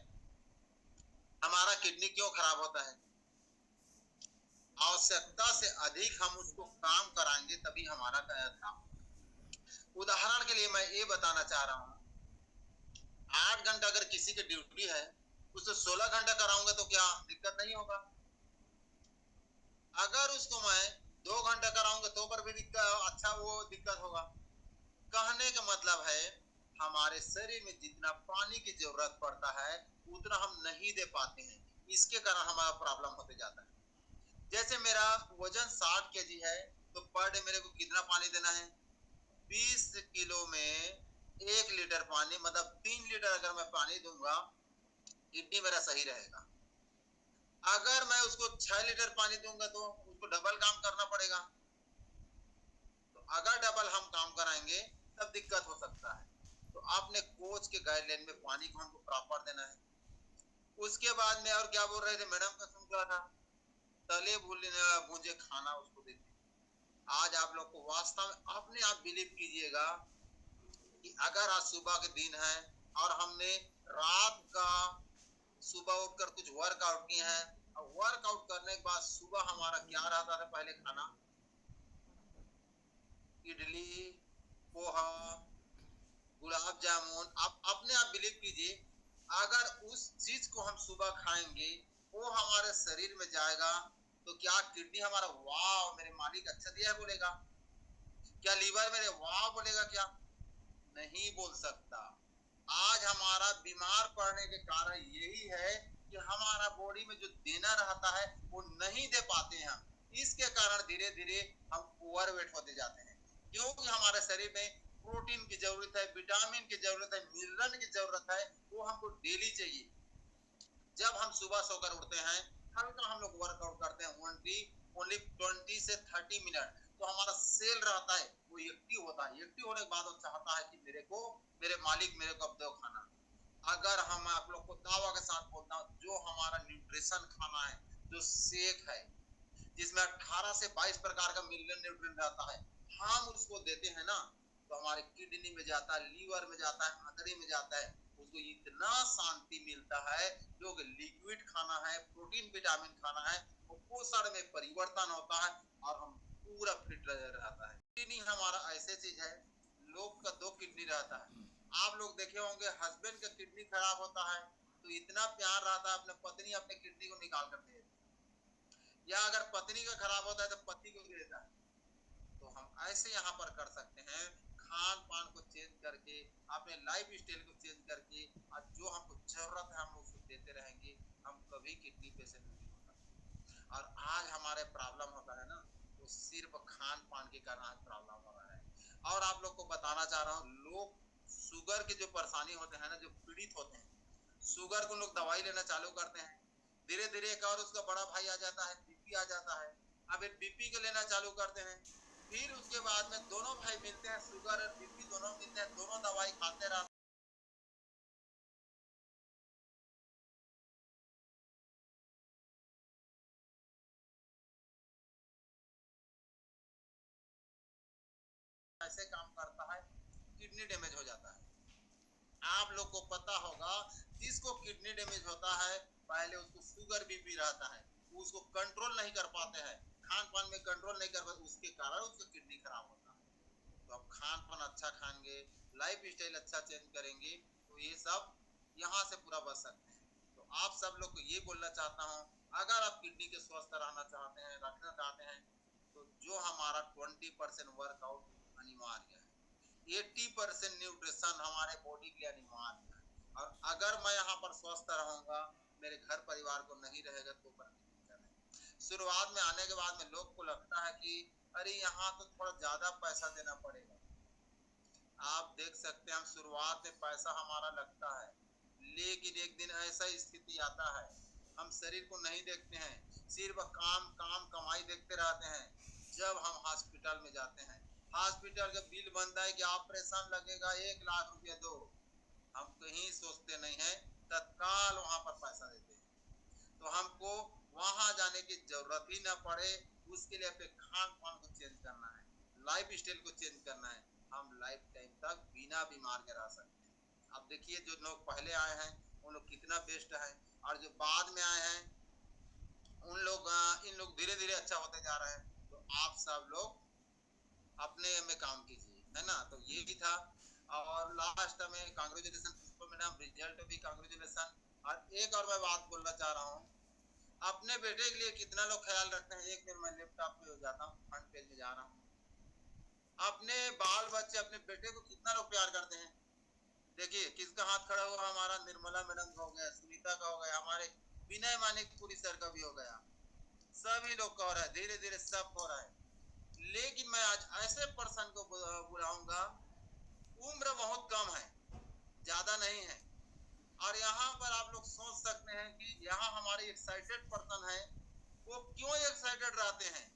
हमारा किडनी क्यों खराब होता है, आवश्यकता से अधिक हम उसको काम कराएंगे तभी हमारा खराब। उदाहरण के लिए मैं ये बताना चाह रहा हूँ, 8 घंटा अगर किसी की ड्यूटी है, उससे 16 घंटा कराऊंगा तो क्या दिक्कत नहीं होगा? अगर उसको मैं 2 घंटा कराऊंगा तो पर भी दिक्कत, अच्छा वो दिक्कत होगा। कहने का मतलब है हमारे शरीर में जितना पानी की जरूरत पड़ता है उतना हम नहीं दे पाते हैं, इसके कारण हमारा प्रॉब्लम होते जाता है। जैसे मेरा वजन 60 केजी है तो पर डे मेरे को कितना पानी देना है? 20 किलो में 1 लीटर पानी, मतलब 3 लीटर अगर मैं पानी दूंगा किडनी मेरा सही रहेगा। अगर मैं उसको 6 लीटर पानी दूंगा तो उसको डबल काम करना पड़ेगा। तो अगर डबल हम काम कराएंगे तब दिक्कत हो सकता है। तो आपने कोच के गाइडलाइन में पानी को हमको प्रॉपर देना है। उसके बाद में और क्या बोल रहे थे मैडम का सुन रहा था, तले भूजे खाना उसको देते। आज आप लोग को वास्तव में अपने आप बिलीव कीजिएगा कि अगर आज सुबह के दिन है और हमने रात का सुबह उठकर कुछ वर्कआउट किए हैं, और वर्कआउट करने के बाद सुबह हमारा क्या रहता था? पहले खाना इडली, पोहा, गुलाब जामुन। आप अपने आप बिलीव कीजिए, अगर उस चीज को हम सुबह खाएंगे वो हमारे शरीर में जाएगा तो क्या किडनी हमारा वाह मेरे मालिक अच्छा दिया है बोलेगा? क्या लीवर मेरे वाह बोलेगा? क्या नहीं बोल सकता। आज हमारा बीमार पड़ने के कारण यही है कि हमारा बॉडी में जो देना रहता है वो नहीं दे पाते हैं। इसके कारण धीरे धीरे हम ओवरवेट होते जाते हैं, क्योंकि हमारे शरीर में प्रोटीन की जरूरत है, विटामिन की जरूरत है, मिनरल की जरूरत है, वो हमको डेली चाहिए। जब हम सुबह सोकर उठते हैं हल्का हम लोग वर्कआउट करते हैं, ओनली 20 से 30 मिनट, तो हमारा सेल रहता है वो एक्टिव होता है। एक्टिव होने के बाद वो चाहता है कि मेरे मालिक मेरे को अब दो खाना। अगर हम आप लोग को दावा के साथ बोलता हूँ, जो हमारा न्यूट्रिशन खाना है, जो शेक है जिसमें 18 से 22 प्रकार का मिनरल न्यूट्रिएंट रहता है, हम उसको देते हैं ना तो हमारे किडनी में जाता है, लीवर में जाता है, आंतड़ी में जाता है, उसको इतना शांति मिलता है। जो लिक्विड खाना है, प्रोटीन विटामिन खाना है, वो पोषण में परिवर्तन होता है और हम पूरा फिट रहता है। किडनी हमारा ऐसे चीज है, लोग का 2 किडनी रहता है। आप लोग देखे होंगे हस्बैंड का किडनी खराब होता है तो इतना प्यार रहता है, अपने पत्नी अपने किडनी को निकाल कर दे देती है। या अगर पत्नी का खराब होता है तो पति को दे देता है। तो हम ऐसे यहाँ पर कर सकते हैं, खान पान को चेंज करके, अपने लाइफ स्टाइल को चेंज करके, और जो हमको जरूरत है हम उसको देते रहेंगे, हम कभी किडनी पेशेंट नहीं हो सकते। और आज हमारे प्रॉब्लम होता है ना, तो सिर्फ खान पान के कारण आज प्रॉब्लम हो रहा है। और आप लोग को बताना चाह रहा हूँ, लोग शुगर के जो परेशानी होते हैं ना, जो पीड़ित होते हैं शुगर को, लोग दवाई लेना चालू करते हैं, धीरे धीरे एक और उसका बड़ा भाई आ जाता है, बीपी आ जाता है। अब एक बीपी के लेना चालू करते हैं, फिर उसके बाद में दोनों भाई मिलते हैं, शुगर और बीपी दोनों मिलते हैं, दोनों दवाई खाते रहते ऐसे काम करता है, किडनी डैमेज हो जाता है। आप लोग को पता होगा, जिसको किडनी डैमेज होता है पहले उसको शुगर बीपी रहता है, उसको कंट्रोल नहीं कर पाते हैं, खान पान में कंट्रोल नहीं कर पाते, उसके कारण उसका किडनी खराब होता है। तो अब खान पान अच्छा खाएंगे, लाइफ स्टाइल अच्छा चेंज करेंगे तो ये सब यहाँ से पूरा बच सकते हैं। तो आप सब लोग को ये बोलना चाहता हूँ, अगर आप किडनी के स्वस्थ रहना चाहते हैं, रखना चाहते हैं, तो जो हमारा 20% वर्कआउट अनिवार्य है, 80% न्यूट्रिशन हमारे बॉडी के लिए अनिवार्य है। और अगर मैं यहाँ पर स्वस्थ रहूंगा, मेरे घर परिवार को नहीं रहेगा तो पर दिक्कत है। शुरुआत में आने के बाद में लोग को लगता है कि अरे यहाँ तो थोड़ा ज्यादा पैसा देना पड़ेगा। आप देख सकते हैं, हम शुरुआत में पैसा हमारा लगता है, लेकिन एक दिन ऐसा स्थिति आता है हम शरीर को नहीं देखते हैं, सिर्फ काम काम कमाई देखते रहते हैं। जब हम हॉस्पिटल में जाते हैं, हॉस्पिटल का बिल बनता है कि ऑपरेशन लगेगा 1 लाख रुपया दो, हम कहीं सोचते नहीं है, तत्काल वहां पर पैसा देते हैं। तो हमको वहां जाने की जरूरत ही ना पड़े, उसके लिए अपने खान पान को चेंज करना है, लाइफ स्टाइल को चेंज करना है, हम लाइफ टाइम तक बिना बीमार के रह सकते हैं। अब देखिए जो लोग पहले आए हैं उन लोग कितना बेस्ट है, और जो बाद में आए हैं उन लोग इन लोग धीरे धीरे अच्छा होते जा रहे हैं। तो आप सब लोग अपने में काम कीजिए, है ना। तो ये भी था। और लास्ट में कांग्रेचुलेशन पुष्पा मैडम, रिजल्ट भी कांग्रेचुलेशन। और एक और मैं बात बोलना चाह रहा हूँ, अपने बेटे के लिए कितना लोग ख्याल रखते हैं। एक दिन मैं लैपटॉप पे हो जाता हूँ, फ्रंट पेज में जा रहा हूँ, अपने बाल बच्चे अपने बेटे को कितना लोग प्यार करते हैं। देखिए किसका हाथ खड़ा हुआ, हमारा निर्मला मैडम का हो गया, सुनीता का हो गया, हमारे विनय मानिकपुरी सर का भी हो गया, सभी लोग का हो रहा है, धीरे धीरे सब हो रहा है। लेकिन मैं आज ऐसे पर्सन को बुलाऊंगा, उम्र बहुत कम है, ज्यादा नहीं है, और यहाँ पर आप लोग सोच सकते हैं कि यहाँ हमारे एक्साइटेड पर्सन है, वो क्यों एक्साइटेड रहते हैं।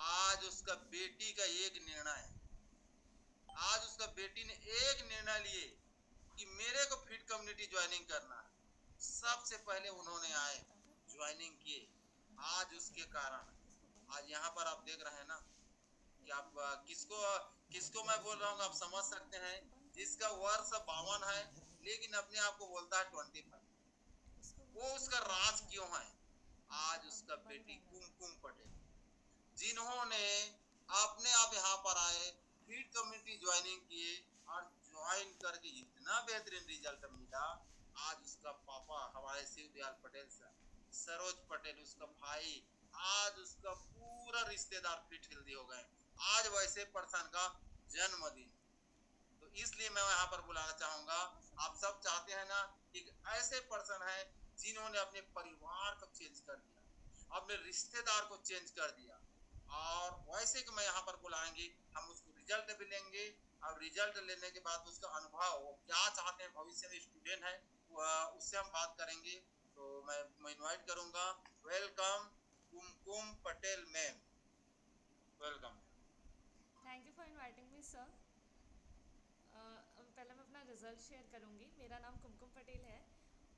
आज उसका बेटी का एक निर्णय है, आज उसका बेटी ने एक निर्णय लिए कि मेरे को फिट कम्युनिटी ज्वाइनिंग करना है। सबसे पहले उन्होंने आए, ज्वाइनिंग किए। आज उसके कारण आज यहाँ पर आप देख रहे हैं ना कि आप किसको किसको मैं बोल रहा हूँ, आप समझ सकते हैं। जिसका वर्ष 52 है लेकिन अपने आप को बोलता है 25, वो उसका राज क्यों है। आज उसका बेटी कुमकुम पटेल, जिन्होंने अपने आप यहाँ पर आए, फिट कम्युनिटी ज्वाइनिंग किए और ज्वाइन करके इतना बेहतरीन रिजल्ट मिला। आज उसका पापा हमारे शिवदयाल पटेल सर, सरोज पटेल उसका भाई, आज उसका पूरा रिश्तेदार फिट हेल्दी हो गए। आज वैसे पर्सन का जन्मदिन, तो इसलिए मैं यहाँ पर बुलाना चाहूंगा। आप सब चाहते हैं ना कि ऐसे पर्सन है जिन्होंने अपने परिवार को चेंज कर दिया, अपने रिश्तेदार को चेंज कर दिया, और वैसे कि मैं यहाँ पर बुलाएंगे, हम उसको रिजल्ट भी लेंगे, और रिजल्ट लेने के बाद उसका अनुभव, वो क्या चाहते हैं, भविष्य में स्टूडेंट है, उससे हम बात करेंगे। तो मैं इनवाइट करूंगा, welcome Kumkum Patel ma'am, welcome. Thank you for inviting me sir. पहले मैं अपना रिज़ल्ट शेयर करूँगी। मेरा नाम कुमकुम पटेल है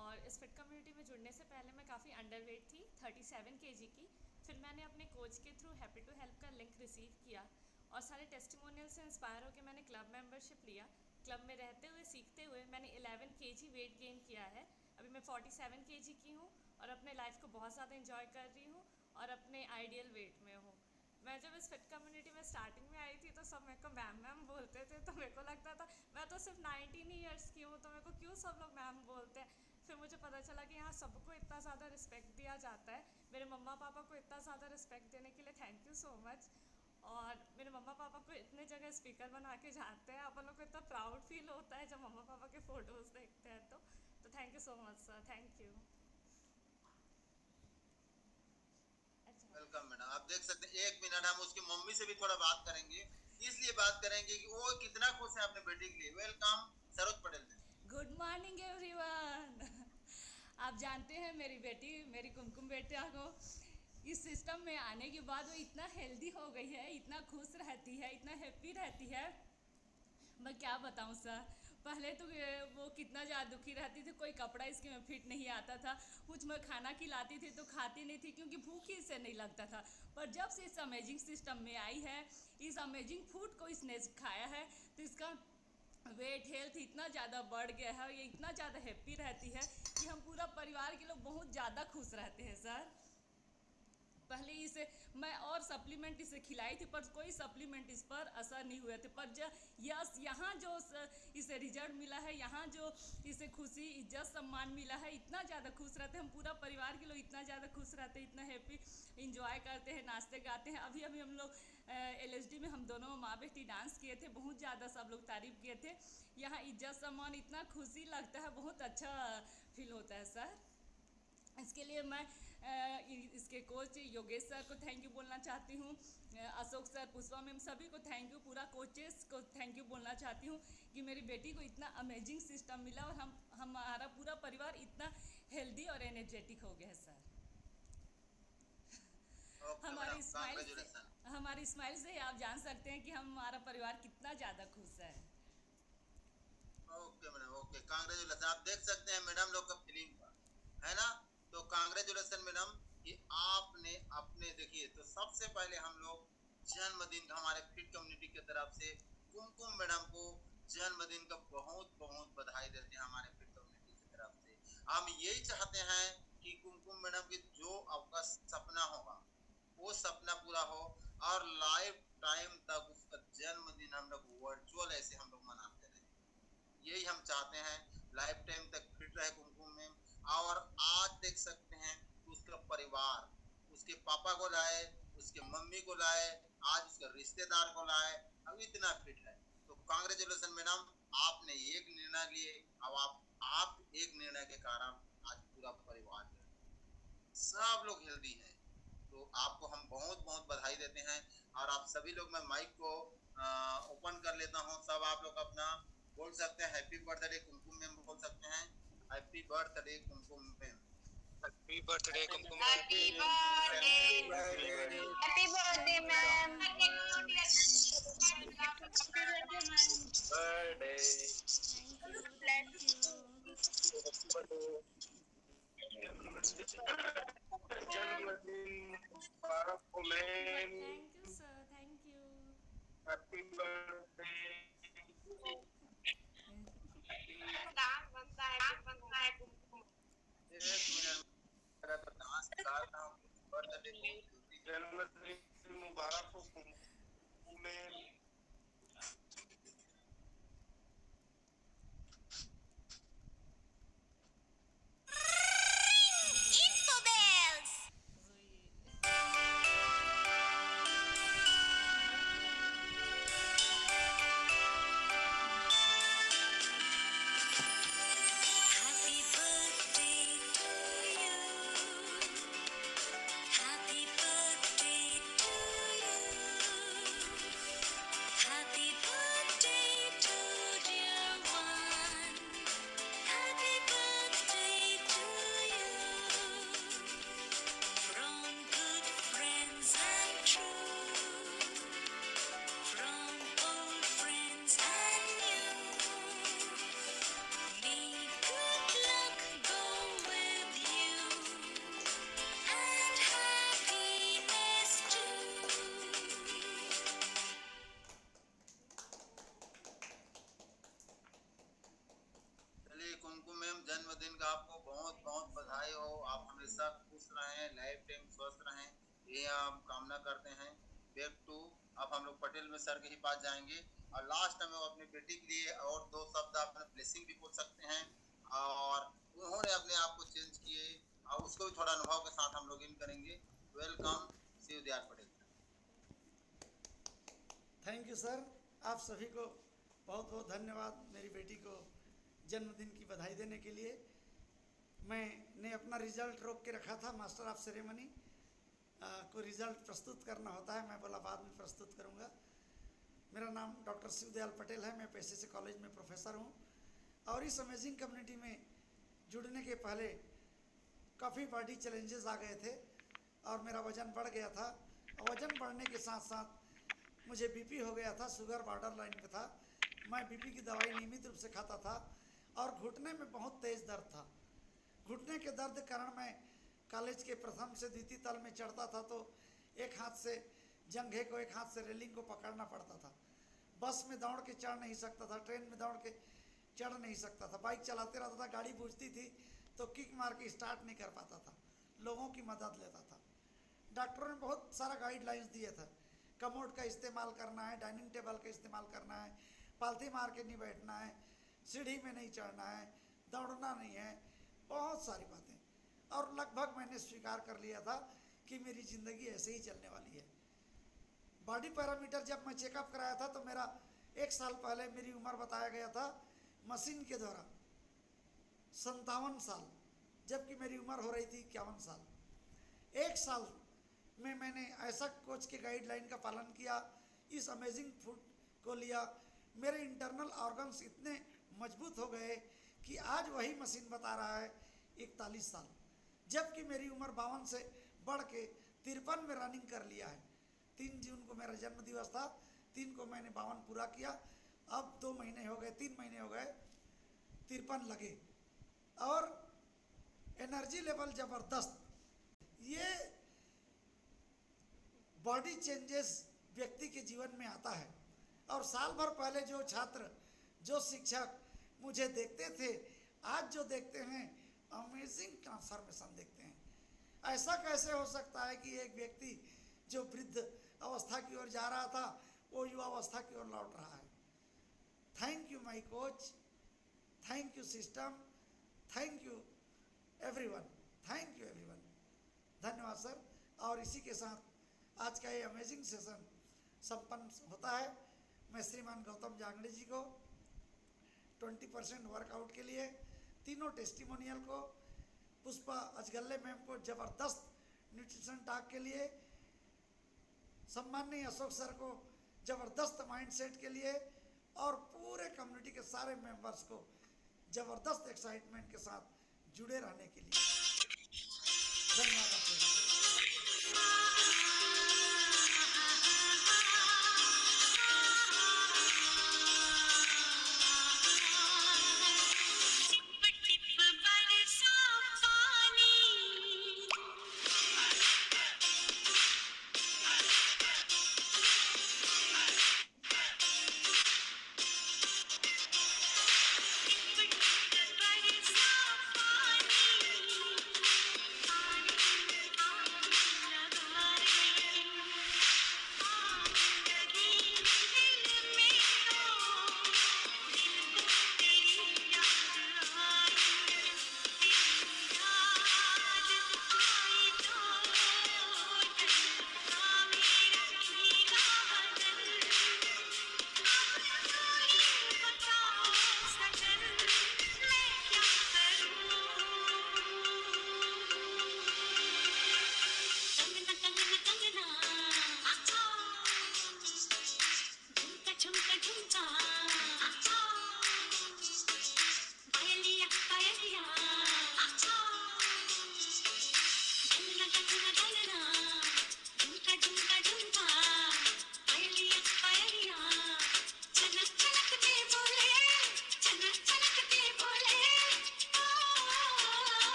और इस फिट कम्युनिटी में जुड़ने से पहले मैं काफ़ी अंडरवेट थी, 37 kg की। फिर मैंने अपने कोच के थ्रू हैप्पी टू हेल्प का लिंक रिसीव किया और सारे टेस्टिमोनियल से इंस्पायर होकर मैंने क्लब मेंबरशिप लिया। क्लब में रहते हुए सीखते हुए मैंने 11 kg वेट गेन किया है। अभी मैं 47 kg की हूँ और अपने लाइफ को बहुत ज़्यादा इंजॉय कर रही हूँ और अपने आइडियल वेट में हूँ। मैं जब इस फिट कम्युनिटी में स्टार्टिंग में आई थी तो सब मेरे को मैम मैम बोलते थे, तो मेरे को लगता था मैं तो सिर्फ 19 ईयर्स की हूँ, तो मेरे को क्यों सब लोग मैम बोलते हैं। फिर मुझे पता चला कि यहाँ सबको इतना ज़्यादा रिस्पेक्ट दिया जाता है। मेरे मम्मा पापा को इतना ज़्यादा रिस्पेक्ट देने के लिए थैंक यू सो मच। और मेरे मम्मा पापा को इतने जगह स्पीकर बना के जाते हैं, अपन लोग को इतना प्राउड फील होता है जब मम्मा पापा के फ़ोटोज़ देखते हैं। तो thank you so much sir, thank you. Welcome madam. आप देख सकते हैं, 1 मिनट हम उसकी मम्मी से भी थोड़ा बात करेंगे, इसलिए बात करेंगे कि वो कितना खुश है अपने बेटे के लिए। Welcome Saroj Patel. Good morning everyone. आप जानते हैं मेरी बेटी, मेरी कुमकुम बेटा को इस सिस्टम में आने के बाद वो इतना हेल्दी हो गई है, इतना खुश रहती है, इतना हैप्पी रहती है, मैं क्या बताऊं सर। पहले तो वो कितना ज़्यादा दुखी रहती थी, कोई कपड़ा इसके में फिट नहीं आता था, कुछ मैं खाना खिलाती थी तो खाती नहीं थी क्योंकि भूख ही इससे नहीं लगता था। पर जब से इस अमेजिंग सिस्टम में आई है, इस अमेजिंग फूड को इसने खाया है, तो इसका वेट हेल्थ इतना ज़्यादा बढ़ गया है, ये इतना ज़्यादा हैप्पी रहती है कि हम पूरा परिवार के लोग बहुत ज़्यादा खुश रहते हैं सर। पहले इसे मैं और सप्लीमेंट इसे खिलाई थी पर कोई सप्लीमेंट इस पर असर नहीं हुए थे, पर यहाँ जो इसे रिजल्ट मिला है, यहाँ जो इसे खुशी इज्जत सम्मान मिला है, इतना ज़्यादा खुश रहते हैं हम पूरा परिवार के लोग, इतना ज़्यादा खुश रहते हैं, इतना हैप्पी इंजॉय करते हैं, नाचते गाते हैं। अभी हम लोग LSD में हम दोनों माँ बेटी डांस किए थे, बहुत ज़्यादा सब लोग तारीफ़ किए थे। यहाँ इज्जत सम्मान, इतना खुशी लगता है, बहुत अच्छा फील होता है सर। इसके लिए मैं इसके कोच योगेश सर को थैंक यू बोलना चाहती हूँ, अशोक सर, पुष्पा मैम, सभी को थैंक यू, पूरा कोचेस को थैंक यू बोलना चाहती हूँ कि मेरी बेटी को इतना अमेजिंग सिस्टम मिला और हमारा पूरा परिवार इतना हेल्दी और एनर्जेटिक हो गया है सर। हमारी स्माइल से आप जान सकते हैं कि हमारा परिवार कितना ज़्यादा खुश है। Okay madam, okay, congratulation. आप देख सकते हैं मैडम लोग का फीलिंग है ना, तो कांग्रेचुलेसन मैडम कि आपने अपने, देखिए तो सबसे पहले हम लोग जन्मदिन हमारे फिट कम्युनिटी की तरफ से कुमकुम मैडम को जन्मदिन का बहुत बहुत बधाई देते हैं हमारे फिट कम्युनिटी की तरफ से। हम यही चाहते हैं कि कुमकुम मैडम की जो आपका सपना होगा वो सपना पूरा हो और लाइफ टाइम तक उसका जन्मदिन हम लोग वर्चुअल ऐसे हम लोग मनाते रहे, यही हम चाहते हैं। लाइफ टाइम तक फिट रहे कुमकुम में। और आज देख सकते हैं उसका परिवार, उसके पापा को लाए, उसके मम्मी को लाए, आज उसके रिश्तेदार को लाए, अब इतना फिट है। तो कांग्रेचुलेशन मैडम, आपने एक निर्णय लिए, अब आप एक निर्णय के कारण आज पूरा परिवार सब लोग हेल्दी हैं। तो आपको हम बहुत बहुत बधाई देते हैं। और आप सभी लोग, मैं माइक को ओपन कर लेता हूं, सब आप लोग अपना बोल सकते हैं। हैप्पी बर्थडे कुमकुम मैम बोल सकते हैं। Happy birthday Kumkum ma'am. Happy birthday Kumkum. Happy birthday ma'am. Birthday. Thank जन्मदिन मुबारक हो ma'am. You sir, thank you. Happy birthday. Dance बनता है कुमकुम। एक मिनट, मेरा तो डांस कर रहा हूं। बर्थडे जन्मदिन मुबारक हो कुमकुम मैम। जन्मदिन का आपको बहुत बहुत बधाई हो। आप हमेशा खुश रहें, लाइफ टाइम स्वस्थ रहें, ये हम कामना करते हैं। बैक टू अब हम लोग पटेल में सर के ही पास जाएंगे और लास्ट में वो अपनी बेटी के लिए और दो शब्द अपने ब्लेसिंग भी बोल सकते हैं। और उन्होंने अपने आप को चेंज किए और उसको भी थोड़ा अनुभव के साथ हम लोग इन करेंगे। Welcome Shiv Dayal Patel. Thank you sir, आप सभी को बहुत बहुत धन्यवाद मेरी बेटी को जन्मदिन की बधाई देने के लिए। मैंने अपना रिजल्ट रोक के रखा था, मास्टर ऑफ सेरेमनी को रिजल्ट प्रस्तुत करना होता है, मैं बोला बाद में प्रस्तुत करूंगा। मेरा नाम डॉक्टर शिव दयाल पटेल है, मैं पेशे से कॉलेज में प्रोफेसर हूं और इस अमेजिंग कम्युनिटी में जुड़ने के पहले काफ़ी बॉडी चैलेंजेस आ गए थे और मेरा वज़न बढ़ गया था। वज़न बढ़ने के साथ साथ मुझे बीपी हो गया था, शुगर बॉर्डर लाइन पे था। मैं बीपी की दवाई नियमित रूप से खाता था और घुटने में बहुत तेज़ दर्द था। घुटने के दर्द के कारण मैं कॉलेज के प्रथम से द्वितीय तल में चढ़ता था तो एक हाथ से जंघे को, एक हाथ से रेलिंग को पकड़ना पड़ता था। बस में दौड़ के चढ़ नहीं सकता था, ट्रेन में दौड़ के चढ़ नहीं सकता था, बाइक चलाते रहता था, गाड़ी पूछती थी तो किक मार के स्टार्ट नहीं कर पाता था, लोगों की मदद लेता था। डॉक्टरों ने बहुत सारा गाइडलाइंस दिए थे, कमोड का इस्तेमाल करना है, डाइनिंग टेबल का इस्तेमाल करना है, पालथी मार के नहीं बैठना है, सीढ़ी में नहीं चढ़ना है, दौड़ना नहीं है, बहुत सारी बातें। और लगभग मैंने स्वीकार कर लिया था कि मेरी ज़िंदगी ऐसे ही चलने वाली है। बॉडी पैरामीटर जब मैं चेकअप कराया था तो मेरा 1 साल पहले मेरी उम्र बताया गया था मशीन के द्वारा 57 साल, जबकि मेरी उम्र हो रही थी 51 साल। 1 साल में मैंने ऐसा कोच के गाइडलाइन का पालन किया, इस अमेजिंग फूड को लिया, मेरे इंटरनल ऑर्गन्स इतने मजबूत हो गए कि आज वही मशीन बता रहा है 41 साल, जबकि मेरी उम्र 52 से बढ़ के 53 में रनिंग कर लिया है। 3 जून को मेरा जन्म दिवस था, 3 को मैंने 52 पूरा किया, अब 2 महीने हो गए, 3 महीने हो गए, 53 लगे और एनर्जी लेवल ज़बरदस्त। ये बॉडी चेंजेस व्यक्ति के जीवन में आता है और साल भर पहले जो छात्र, जो शिक्षक मुझे देखते थे, आज जो देखते हैं अमेजिंग ट्रांसफॉर्मेशन देखते हैं। ऐसा कैसे हो सकता है कि एक व्यक्ति जो वृद्ध अवस्था की ओर जा रहा था वो युवा अवस्था की ओर लौट रहा है। Thank you my coach, thank you system, thank you everyone, thank you everyone. धन्यवाद सर। और इसी के साथ आज का ये अमेजिंग सेशन संपन्न होता है। मैं श्रीमान गौतम जांगड़े जी को 20% वर्कआउट के लिए, तीनों टेस्टिमोनियल को, पुष्पा अजगल्ले मैम को ज़बरदस्त न्यूट्रिशन टॉक के लिए, सम्माननीय अशोक सर को ज़बरदस्त माइंडसेट के लिए, और पूरे कम्युनिटी के सारे मेंबर्स को ज़बरदस्त एक्साइटमेंट के साथ जुड़े रहने के लिए धन्यवाद आपको।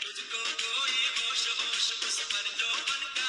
तुझको कोई होश होश उस पर जो बन